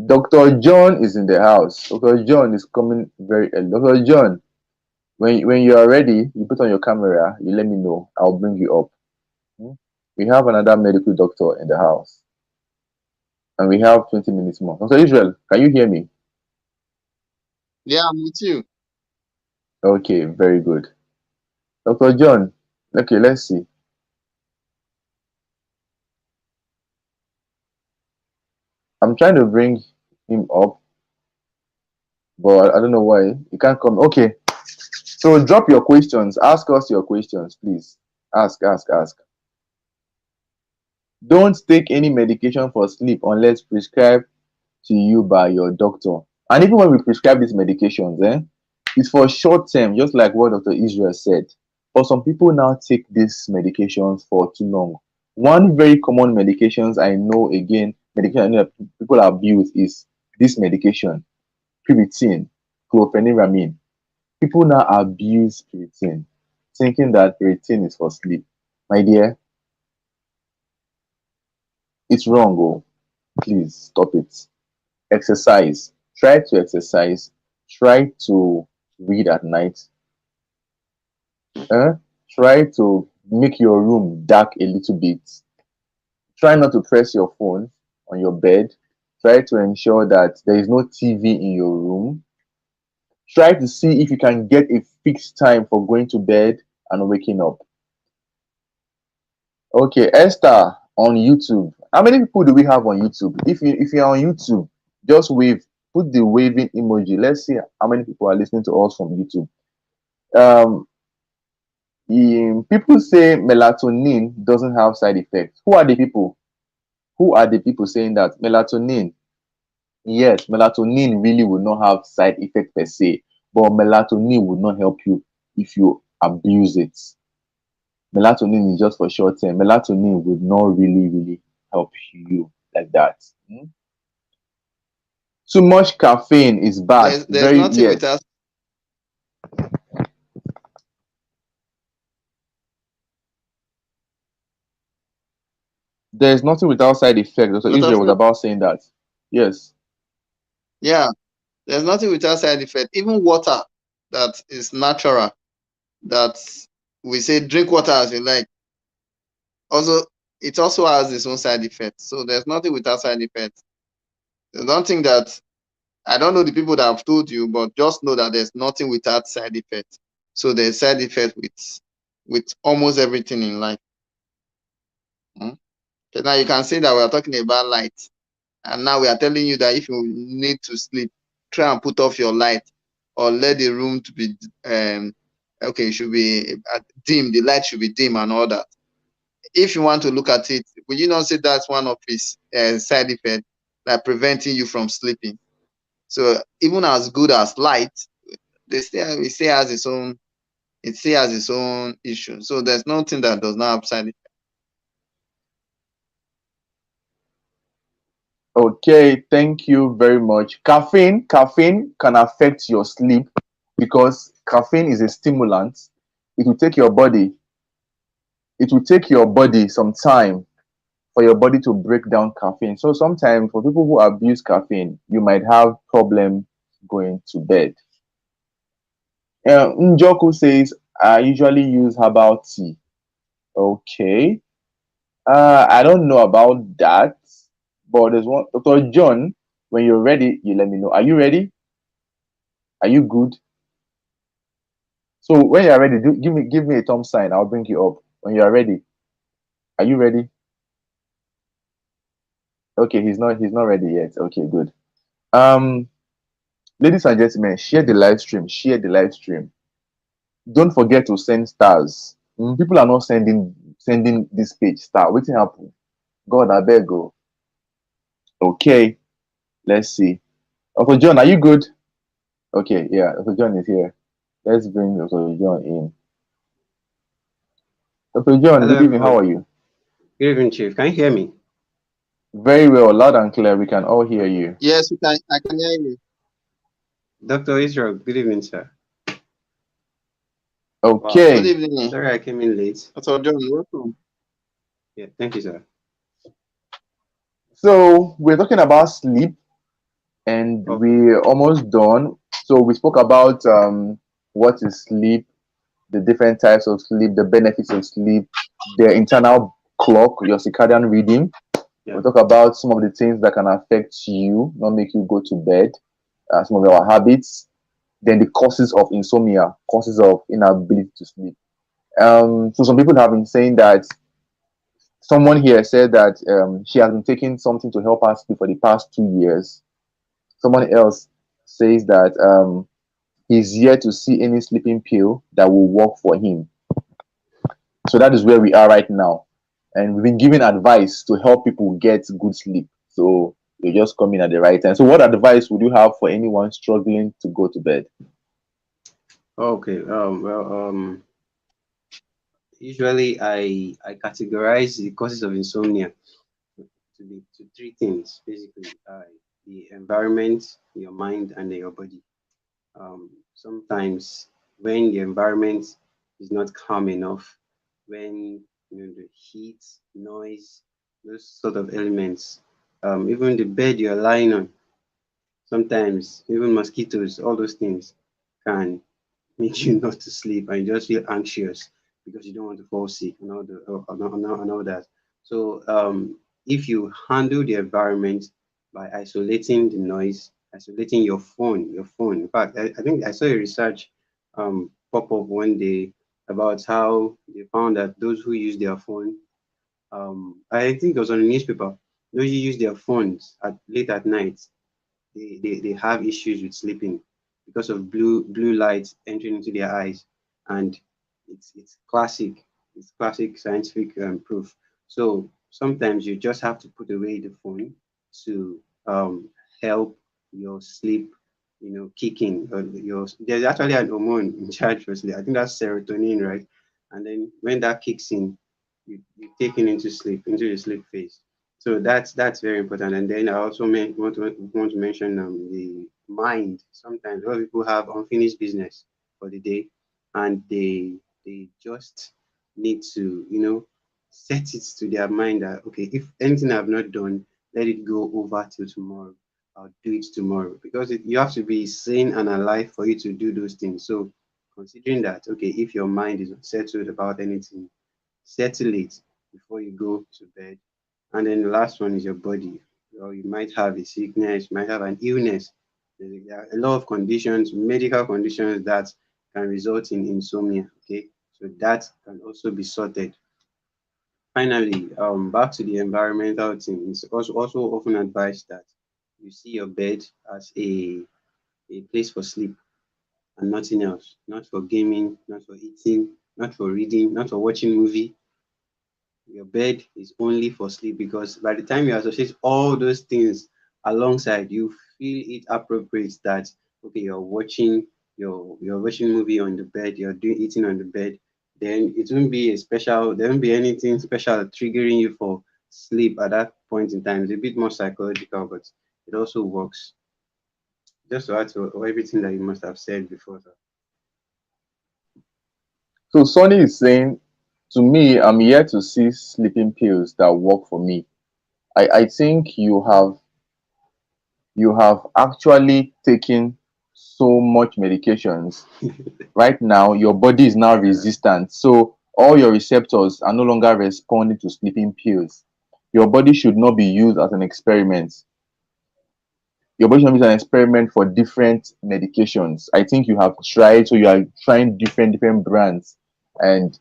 Dr. John is in the house. Dr. John is coming very early. Dr. John, when you are ready, you put on your camera, you let me know. I'll bring you up. Hmm? We have another medical doctor in the house, and we have 20 minutes more. Dr. Israel, can you hear me? Yeah, I'm with you. Okay, very good. Dr. John, okay, let's see. I'm trying to bring him up, but I don't know why he can't come. Okay, so drop your questions. Ask us your questions, please. Ask, ask, ask. Don't take any medication for sleep unless prescribed to you by your doctor. And even when we prescribe these medications, it's for short term, just like what Dr. Israel said. But some people now take these medications for too long. One very common medications I know, again, medication I know that people abuse is this medication, pyridine, chlorpheniramine. People now abuse pyridine, thinking that pyridine is for sleep. My dear, it's wrong. Oh, please stop it. Exercise. Try to exercise. Try to read at night. Uh, Try to make your room dark a little bit. Try not to press your phone on your bed. Try to ensure that there is no TV in your room. Try to see if you can get a fixed time for going to bed and waking up. Okay, Esther on YouTube. How many people do we have on YouTube? If you're on YouTube, just wave, put the waving emoji. Let's see how many people are listening to us from YouTube. Um, People say melatonin doesn't have side effects. Who are the people? Who are the people saying that melatonin? Yes, melatonin really will not have side effect per se, but melatonin will not help you if you abuse it. Melatonin is just for short term. Melatonin would not really help you like that. Too much caffeine is bad. There's Very, nothing without yes. There's nothing without side effects. So Dr. Israel was Flo. about saying that. Yes. Yeah, there's nothing without side effect. Even water that is natural, that we say drink water as you like. Also, it also has its own side effects. So there's nothing without side effects. So don't think that I don't know the people that have told you, but just know that there's nothing without side effects. So there's side effect with almost everything in life. Hmm? So now you can say that we are talking about light, and now we are telling you that if you need to sleep, try and put off your light or let the room to be okay, it should be dim, the light should be dim and all that. If you want to look at it, will you not say that's one of its side effects, like preventing you from sleeping? So even as good as light, it still has its own, it still has its own issue. So there's nothing that does not have side effects. Okay, thank you very much. Caffeine can affect your sleep because caffeine is a stimulant. It will take your body, it will take your body some time for your body to break down caffeine. So sometimes for people who abuse caffeine, you might have problem going to bed. Njoku says, I usually use herbal tea. Okay. I don't know about that, but there's one. Dr. John, when you're ready, you let me know. Are you ready? Are you good? So when you're ready, give me a thumb sign. I'll bring you up. When you are ready, are you ready? Okay, he's not ready yet. Okay, good. Um, Ladies and gentlemen, share the live stream. Share the live stream. Don't forget to send stars. People are not sending this page star. What's happen? God, I beg go. Okay, let's see. Dr. John, are you good? Okay, yeah, Dr. John is here. Let's bring Dr. John in. Dr. John, Hello, good evening. How are everyone. you? Good evening, Chief. Can you hear me? Very well, loud and clear. We can all hear you. Yes, you can. I can hear you. Dr. Israel, good evening, sir. Wow. Good Okay, evening, Sorry I came in late. Dr. John. Welcome. Yeah, thank you, sir. so we're talking about sleep, and Okay. we're almost done. So we spoke about what is sleep, the different types of sleep, the benefits of sleep, the internal clock, your circadian rhythm. Yeah. We talk about some of the things that can affect you, not make you go to bed, some of our habits, then the causes of insomnia, causes of inability to sleep. So some people have been saying that someone here said that she has been taking something to help her sleep for the past 2 years. Someone else says that he's yet to see any sleeping pill that will work for him. So that is where we are right now. And we've been giving advice to help people get good sleep. So you're just coming at the right time. So what advice would you have for anyone struggling to go to bed? Okay. Usually I categorize the causes of insomnia to three things, basically. The environment, your mind, and then your body. Sometimes when the environment is not calm enough, when the heat, noise, those sort of elements, even the bed you're lying on, sometimes even mosquitoes, all those things can make you not to sleep, and you just feel anxious because you don't want to fall sick and all the and all that. So if you handle the environment by isolating the noise, isolating your phone. In fact, I think I saw a research pop up one day about how they found that those who use their phone, I think it was on the newspaper, those who use their phones at late at night, they have issues with sleeping because of blue light entering into their eyes, and it's classic, it's classic scientific proof. So sometimes you just have to put away the phone to help your sleep, kicking. There's actually an hormone in charge for sleep. I think that's serotonin, right? And then when that kicks in, you taken into sleep, into the sleep phase. So that's very important. And then I also want to mention the mind. Sometimes a lot of people have unfinished business for the day, and they just need to set it to their mind that, okay, if anything I've not done, let it go over till tomorrow. I'll do it tomorrow, because you have to be sane and alive for you to do those things. So considering that, okay, if your mind is unsettled about anything, settle it before you go to bed. And then the last one is your body. You might have a sickness, you might have an illness. There are a lot of conditions, medical conditions, that can result in insomnia. Okay, so that can also be sorted. Finally, back to the environmental thing. It's also often advised that you see your bed as a place for sleep and nothing else. Not for gaming, not for eating, not for reading, not for watching movie. Your bed is only for sleep, because by the time you associate all those things alongside, you feel it appropriate that, okay, you're watching movie on the bed, you're doing eating on the bed, then it won't be a special, there won't be anything special triggering you for sleep at that point in time. It's a bit more psychological, but it also works. Just to add to everything that you must have said before. Sir. So Sonny is saying, to me, I'm yet to see sleeping pills that work for me. I think you have actually taken so much medications. Right now, your body is now Yeah. resistant. So all your receptors are no longer responding to sleeping pills. Your body should not be used as an experiment. Your body should be an experiment for different medications. I think you have tried, so you are trying different brands, and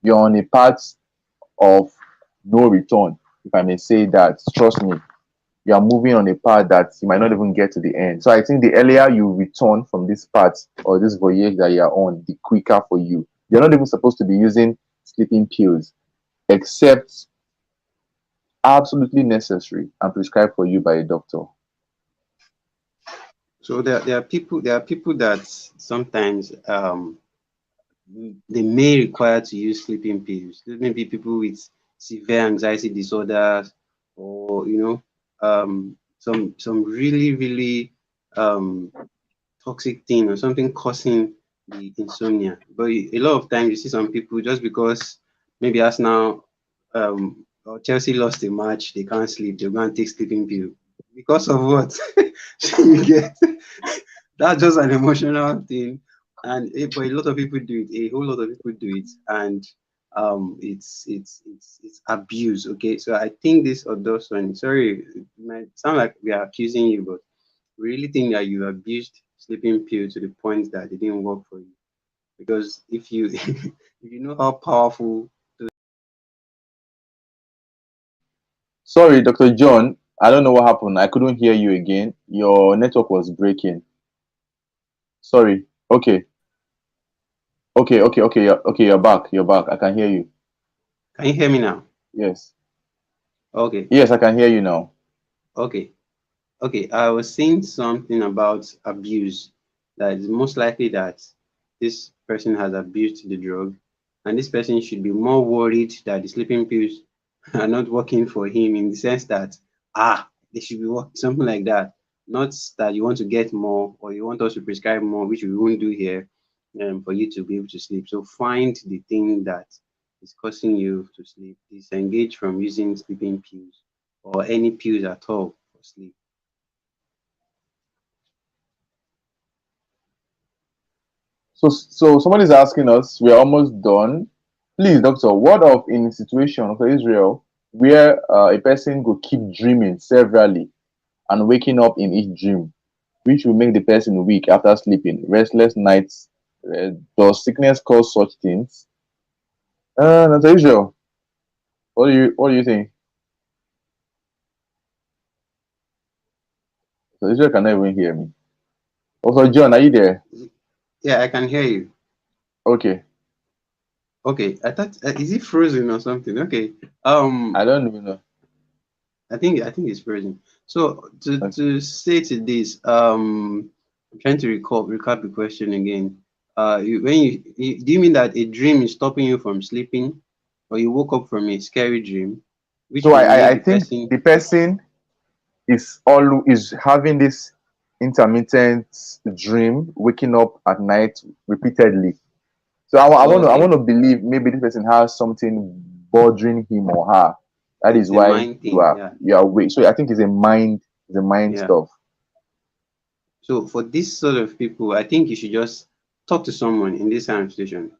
you're on a path of no return, if I may say that. Trust me, you are moving on a path that you might not even get to the end. So I think the earlier you return from this path or this voyage that you are on, the quicker for you. You're not even supposed to be using sleeping pills except absolutely necessary and prescribed for you by a doctor. So there are people that sometimes they may require to use sleeping pills. Maybe people with severe anxiety disorders, or some really um toxic thing or something causing the insomnia. But a lot of times you see some people, just because maybe Arsenal or Chelsea lost a match, they can't sleep, they'll go and take sleeping pill. Because of what? You get, that's just an emotional thing. And but a lot of people do it, a whole lot of people do it, and it's abuse. Okay, so I think this Odosson, sorry, it might sound like we are accusing you, but really think that you abused sleeping pill to the point that it didn't work for you. Because if you if you know how powerful. Sorry, Dr. John, I don't know what happened. I couldn't hear you again. Your network was breaking. Sorry. Okay. Okay. Okay, you're back. You're back. I can hear you. Can you hear me now? Yes. Okay, Yes, I can hear you now. okay, okay. I was saying something about abuse. That it's most likely that this person has abused the drug, and this person should be more worried that the sleeping pills are not working for him, in the sense that, they should be working, something like that. Not that you want to get more, or you want us to prescribe more, which we won't do here, for you to be able to sleep. So find the thing that is causing you to sleep. Disengage from using sleeping pills or any pills at all for sleep. So somebody's asking us, we're almost done. Please, doctor, what of in situation for Israel where a person could keep dreaming severally and waking up in each dream, which will make the person weak after sleeping, restless nights? Does sickness cause such things? Dr. Israel, what do you think? So Israel cannot even hear me. Also, John, are you there? Yeah, I can hear you. Okay, Okay, I thought is it frozen or something? Okay. I don't even know. I think it's frozen. So Okay. to say to this, I'm trying to recap the question again. Do you mean that a dream is stopping you from sleeping, or you woke up from a scary dream, which So will I make I the think person the person is having this intermittent dream, waking up at night repeatedly. So oh I want okay, to believe maybe this person has something bothering him or her. That is it's a why mind thing. Yeah, you are awake. So I think it's a mind yeah. stuff. So for this sort of people, I think you should just talk to someone in this kind of situation.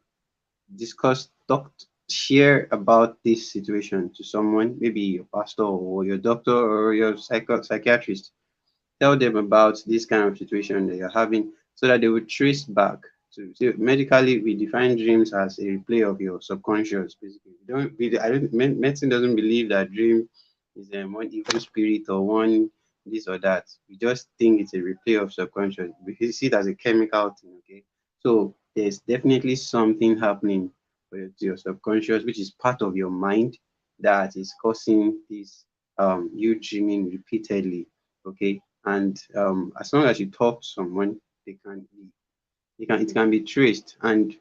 Discuss, talk, share about this situation to someone, maybe your pastor or your doctor or your psychiatrist. Tell them about this kind of situation that you're having so that they will trace back to. So medically, we define dreams as a replay of your subconscious. Basically, I don't. Medicine doesn't believe that dream is one evil spirit or one this or that. We just think it's a replay of subconscious. We see it as a chemical thing. Okay, so there's definitely something happening to your subconscious, which is part of your mind, that is causing this you dreaming repeatedly. Okay, and as long as you talk to someone, it can be traced, and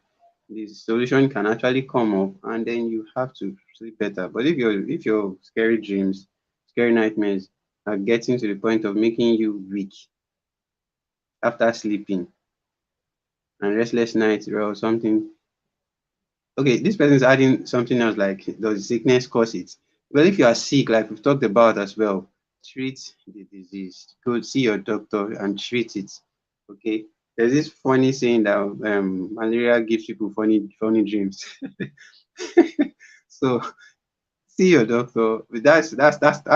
the solution can actually come up, and then you have to sleep better. But if your scary dreams, scary nightmares are getting to the point of making you weak after sleeping, and restless nights or something. Okay, this person is adding something else like, does sickness cause it? Well, if you are sick, like we've talked about as well, treat the disease. Go see your doctor and treat it. Okay. There's this funny saying that malaria gives people funny dreams. So see your doctor. That's it. That's just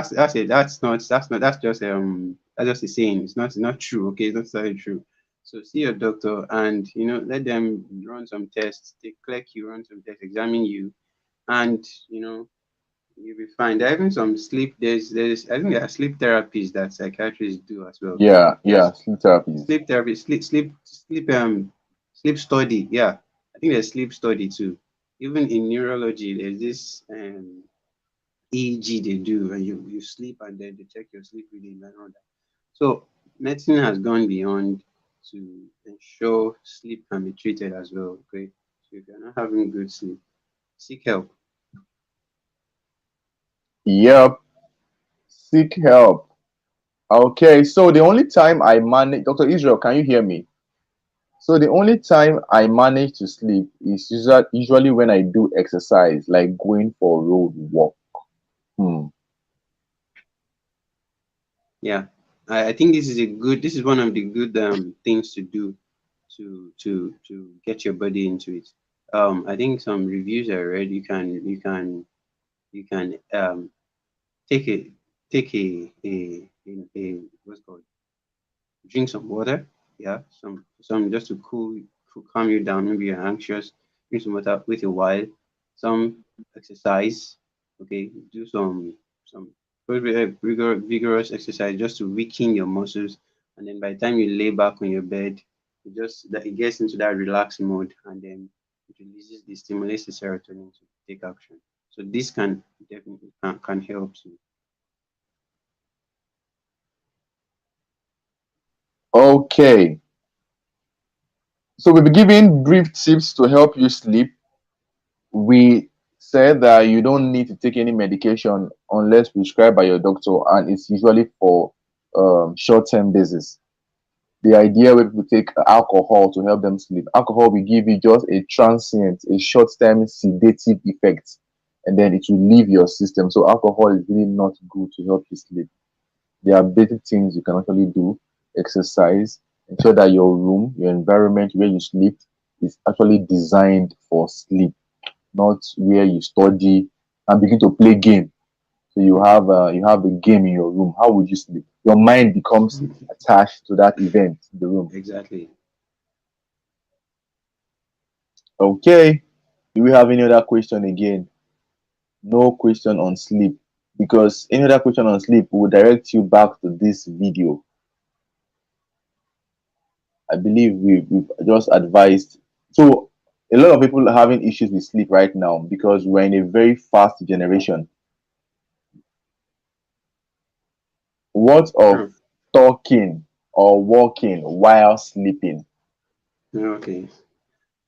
a saying. It's not true. Okay, it's not necessarily true. So see your doctor and let them run some tests. They collect you, run some tests, examine you, and you'll be fine. There are even some sleep. There's I think there are sleep therapies that psychiatrists do as well. Yeah, yeah, There's sleep therapies. sleep therapy, sleep study. Yeah, I think there's sleep study too. Even in neurology, there's this EEG they do, and you sleep and then they check your sleep rhythm and all that. So medicine has gone beyond to ensure sleep can be treated as well. Okay, so if you're not having good sleep, seek help. Yep, seek help. Okay, so the only time I manage, Dr. Israel, can you hear me? So the only time I manage to sleep is usually when I do exercise, like going for a road walk. Hmm. Yeah, I think this is one of the good things to do to get your body into it. I think some reviews I read, you can take a take a what's it called, drink some water. Yeah, some just to calm you down. Maybe you're anxious. Drink some water. Wait a while. Some exercise. Okay, do some very vigorous exercise just to weaken your muscles. And then by the time you lay back on your bed, it gets into that relaxed mode, and then it releases the stimulates the serotonin to take action. So this can definitely can help too. Okay, so we'll be giving brief tips to help you sleep. We said that you don't need to take any medication unless prescribed by your doctor, and it's usually for short-term basis. The idea where people take alcohol to help them sleep. Alcohol will give you just a transient, a short-term sedative effect, and then it will leave your system. So alcohol is really not good to help you sleep. There are basic things you can actually do: exercise, ensure that your room, your environment where you sleep is actually designed for sleep, not where you study and begin to play game. So you have a game in your room. How would you sleep? Your mind becomes attached to that event in the room. Exactly. Okay. Do we have any other question again? No question on sleep. Because any other question on sleep will direct you back to this video. I believe we've just advised. So a lot of people are having issues with sleep right now because we're in a very fast generation. What of Sure. talking or walking while sleeping? Okay.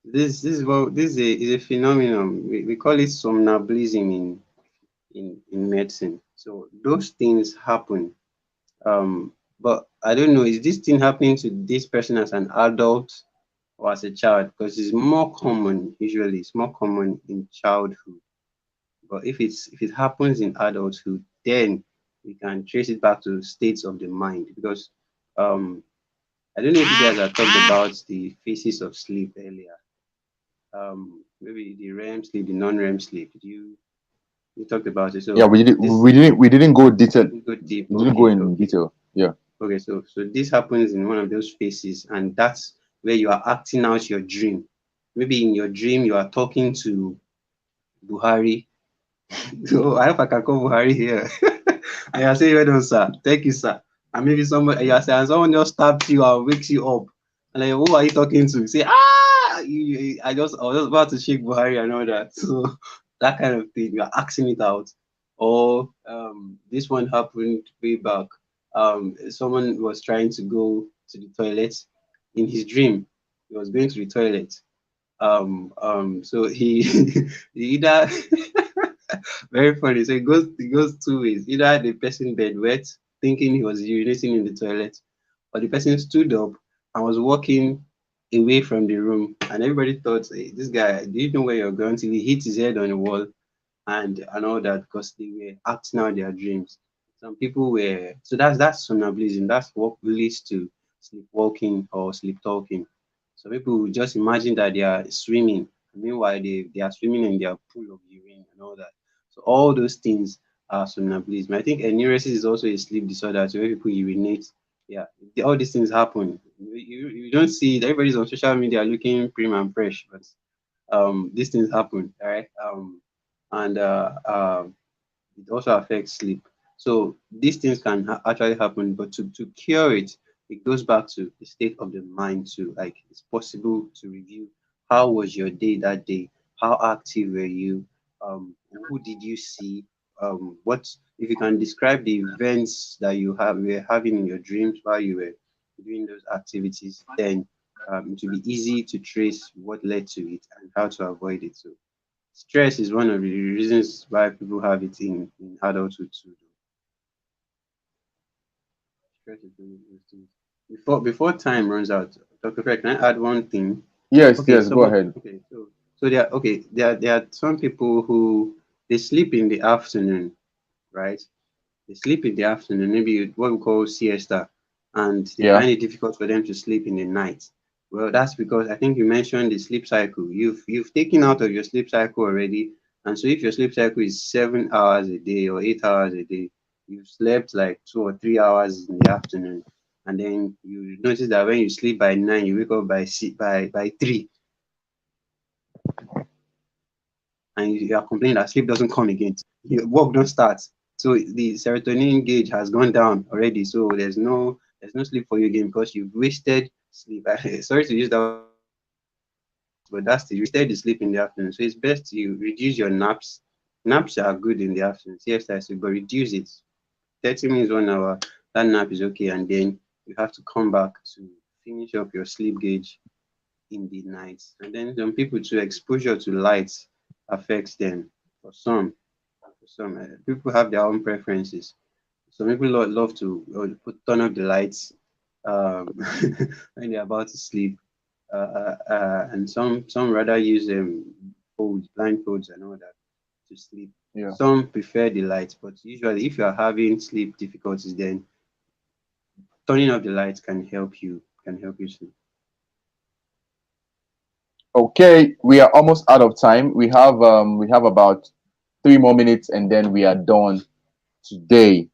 This is a phenomenon. We call it somnambulism in medicine. So those things happen. But I don't know, is this thing happening to this person as an adult or as a child? Because it's more common, usually it's more common in childhood. But if it happens in adulthood, then we can trace it back to states of the mind. Because um I don't know if you guys have talked about the phases of sleep earlier. Maybe the REM sleep, the non-REM sleep. You talked about it. Yeah, So this we didn't go detail. go deep. We didn't go Okay, in okay. detail. Yeah. Okay, so this happens in one of those phases, and that's where you are acting out your dream. Maybe in your dream you are talking to Buhari. So I hope I can call Buhari here. And you're saying, well done, sir. Thank you, sir. And maybe somebody you're saying someone just taps you and wakes you up. And like, who are you talking to? Say, I was just about to shake Buhari and all that. So that kind of thing, you're asking it out. Or this one happened way back. Someone was trying to go to the toilet in his dream. He was going to the toilet. So he, he either very funny. So it goes two ways. Either the person bed wet, thinking he was urinating in the toilet, or the person stood up and was walking away from the room. And everybody thought, hey, this guy, do you know where you're going? Till he hit his head on the wall and all that because they were acting out their dreams. Some people were so that's somnambulism. That's what leads to sleepwalking or sleep talking. So people will just imagine that they are swimming. Meanwhile, they are swimming in their pool of urine and all that. So all those things are somnambulism. I think enuresis is also a sleep disorder. So when people urinate, yeah, all these things happen. You don't see it. Everybody's on social media looking prim and fresh, but these things happen, all right? And it also affects sleep. So these things can actually happen, but to cure it, it goes back to the state of the mind too. Like it's possible to review how was your day that day, how active were you, who did you see, what if you can describe the events that you were having in your dreams while you were doing those activities, then it will be easy to trace what led to it and how to avoid it. So stress is one of the reasons why people have it in adulthood too. Stress is one of those things. Before time runs out, Dr. Fred, can I add one thing? Yes, Okay, yes, go someone ahead. okay, so there are some people who they sleep in the afternoon, right? They sleep in the afternoon, maybe what we call siesta, and they Yeah. find it difficult for them to sleep in the night. Well, that's because I think you mentioned the sleep cycle. You've taken out of your sleep cycle already, and so if your sleep cycle is 7 hours a day or 8 hours a day, you've slept like 2 or 3 hours in the afternoon, and then you notice that when you sleep by 9, you wake up by 3, and you are complaining that sleep doesn't come again. Your work don't start. So the serotonin gauge has gone down already. So there's no sleep for you again because you've wasted sleep. Sorry to use that word, but that's the you wasted the sleep in the afternoon. So it's best you reduce your naps. Naps are good in the afternoon, yes, I say, but reduce it. 30 minutes, 1 hour, that nap is okay, and then you have to come back to finish up your sleep gauge in the night. And then some people too, exposure to light affects them. For some, people have their own preferences. Some people love to turn up the lights um, when they're about to sleep, and some rather use folds, blindfolds, and all that to sleep. Yeah. Some prefer the lights, but usually, if you are having sleep difficulties, then turning off the lights can help you. Can help you sleep. Okay, we are almost out of time. We have about 3 more minutes and then we are done today.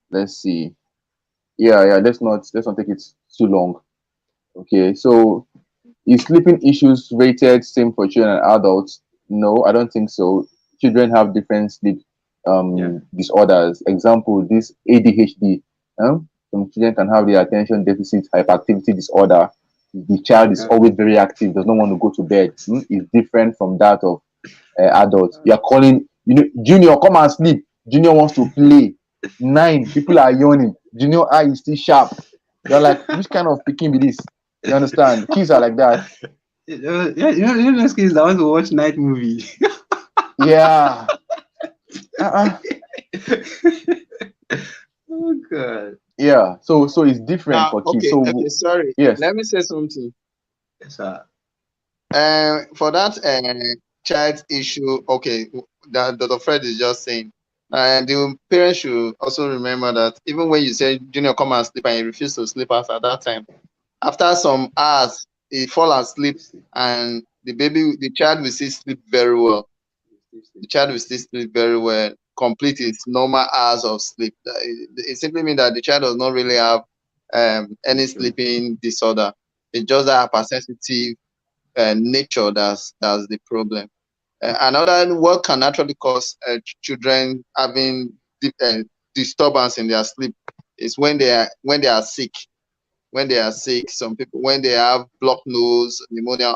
Let's see. Yeah, let's not take it too long. Okay, so is sleeping issues rated same for children and adults? No, I don't think so. Children have different sleep Yeah. disorders. Example, this ADHD. Some children can have the attention deficit hyperactivity disorder. The child is Yeah. always very active, does not want to go to bed. Is different from that of adults. You are calling, Junior, come and sleep. Junior wants to play. Nine, people are yawning. Junior eye is still sharp. You're like, which kind of picking be this? You understand? Kids are like that. Yeah, those kids that want to watch night movie. Yeah. Uh-uh. Oh God. Yeah. So it's different Now, for kids. okay, So sorry. yes. Let me say something. Yes, sir. For that child issue, okay, that Dr. Fred is just saying, and the parents should also remember that even when you say Junior come and sleep and he refuse to sleep at that time, after some hours he fall asleep and the child will still sleep very well. The child will still sleep very well, complete its normal hours of sleep. It simply means that the child does not really have any Sure. sleeping disorder. It's just that hypersensitive nature that's the problem. Another what can actually cause children having disturbance in their sleep is when they are sick. When they are sick, some people when they have blocked nose, pneumonia,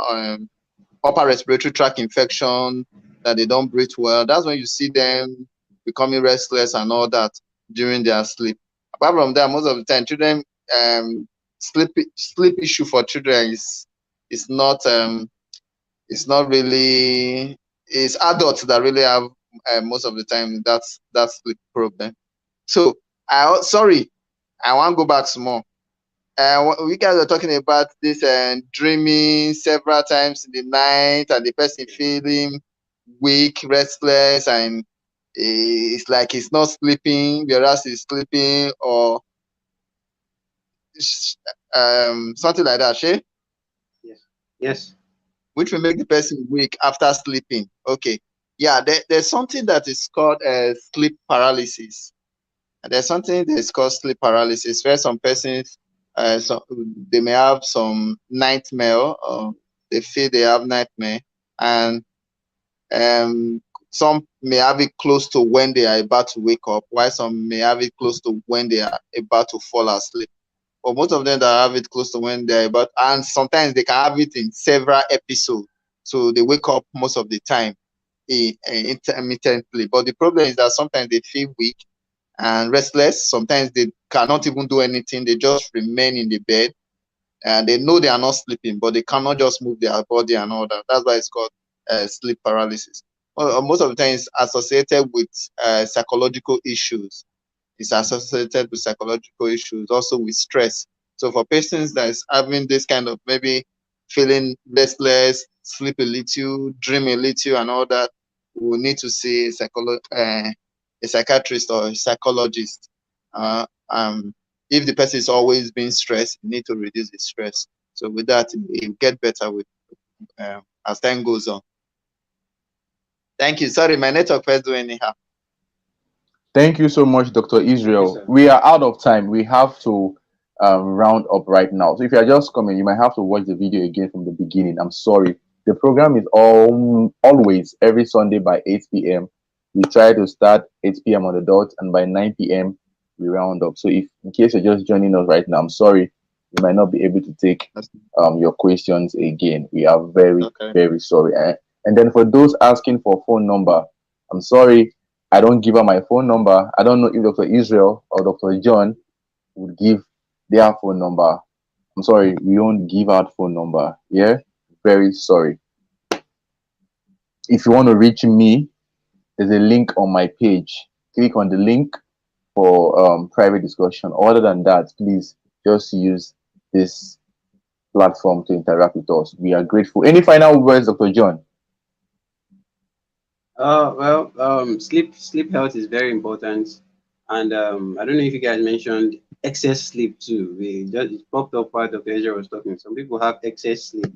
upper respiratory tract infection, that they don't breathe well. That's when you see them becoming restless and all that during their sleep. Apart from that, most of the time, children sleep issue for children is not it's not really it's adults that really have most of the time that's the problem. So sorry, I want to go back some more. We guys are talking about this dreaming several times in the night and the person feeling weak, restless, and it's like he's not sleeping, whereas he's sleeping, or something like that, Shay, Yes. Yes. which will make the person weak after sleeping. Okay. Yeah, there's something that is called sleep paralysis. And there's something that's called sleep paralysis, where some persons, they may have some nightmare, or they feel they have nightmare, and um, some may have it close to when they are about to wake up, while some may have it close to when they are about to fall asleep. But most of them that have it close to when they're about, and sometimes they can have it in several episodes, so they wake up most of the time intermittently. But the problem is that sometimes they feel weak and restless. Sometimes they cannot even do anything. They just remain in the bed and they know they are not sleeping, but they cannot just move their body and all that. That's why it's called sleep paralysis. Well, most of the time, it's associated with psychological issues. It's associated with psychological issues, also with stress. So for patients that is having this kind of maybe feeling restless, sleep a little, dream a little, and all that, we will need to see a psychiatrist or a psychologist. If the person is always being stressed, you need to reduce the stress. So with that, it will get better with as time goes on. Thank you. Sorry, my network was doing anyhow. Thank you so much, Dr. Thank you, Israel. sir. We are out of time. We have to round up right now. So if you are just coming, you might have to watch the video again from the beginning. I'm sorry. The program is always every Sunday by 8 p.m. We try to start 8 p.m. on the dot, and by 9 p.m. we round up. So if in case you're just joining us right now, I'm sorry. We might not be able to take That's your questions again. We are very, okay. very sorry. And then for those asking for phone number, I'm sorry I don't give out my phone number. I don't know if Dr. Israel or Dr. John would give their phone number. I'm sorry, we don't give out phone number. Yeah, very sorry. If you want to reach me, there's a link on my page. Click on the link for private discussion. Other than that, please just use this platform to interact with us. We are grateful. Any final words, Dr. John? Well, sleep health is very important, and I don't know if you guys mentioned excess sleep too. We just it popped up while Dr. Ezra was talking. Some people have excess sleep,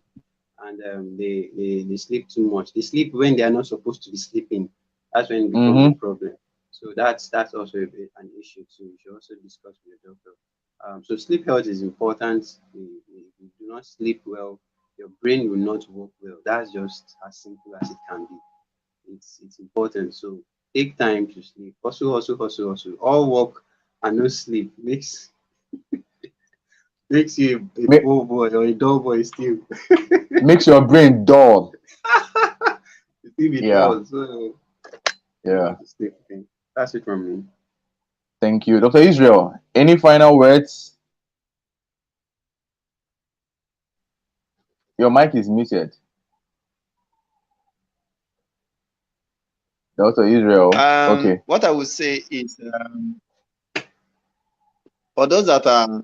and they sleep too much. They sleep when they are not supposed to be sleeping. That's when it becomes a Mm-hmm. problem. So that's also an issue too. You should also discuss with your doctor. So sleep health is important. If you do not sleep well, your brain will not work well. That's just as simple as it can be. It's important. So take time to sleep. Hustle, hustle, hustle, hustle. All work and no sleep makes you a Ma- poor boy or a dull boy still. makes your brain dull. Still be Yeah, dull. So you yeah. want to sleep. Okay. That's it from me. Thank you, Dr. Israel. Any final words? Your mic is muted, Dr. Israel. Okay. What I would say is, for those that are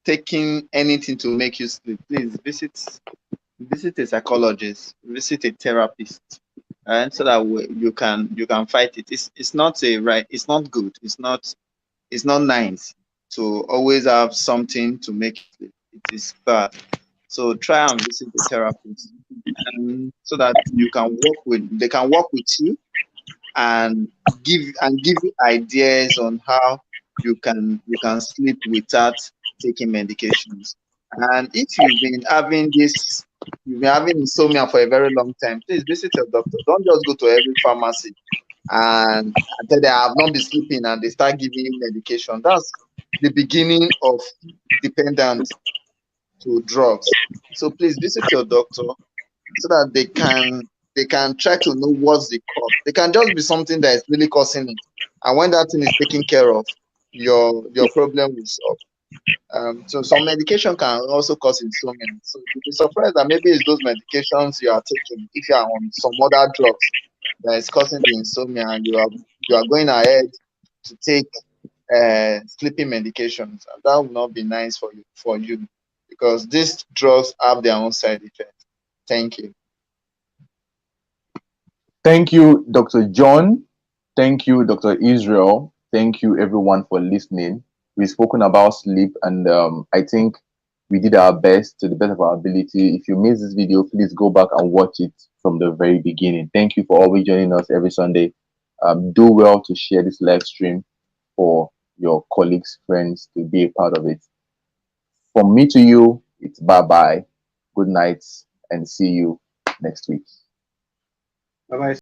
taking anything to make you sleep, please visit a psychologist, visit a therapist, and so that you can fight it. It's not a right. It's not good. It's not nice to always have something to make you sleep. It is bad. So try and visit the therapist, and so that they can work with you and give you ideas on how you can sleep without taking medications. And if you've been having insomnia for a very long time, please visit your doctor. Don't just go to every pharmacy and tell them I've not been sleeping and they start giving you medication. That's the beginning of dependence to drugs. So please visit your doctor so that they can try to know what's the cause. They can just be something that is really causing it, and when that thing is taken care of, your problem will solve. So some medication can also cause insomnia. So you'll be surprised that maybe it's those medications you are taking. If you are on some other drugs that is causing the insomnia, and you are going ahead to take sleeping medications, and that will not be nice for you because these drugs have their own side effects. Thank you. Thank you, Dr. John. Thank you, Dr. Israel. Thank you, everyone, for listening. We've spoken about sleep, and I think we did our best to the best of our ability. If you missed this video, please go back and watch it from the very beginning. Thank you for always joining us every Sunday. Do well to share this live stream for your colleagues, friends to be a part of it. From me to you, it's bye bye, good night, and see you next week. Bye bye.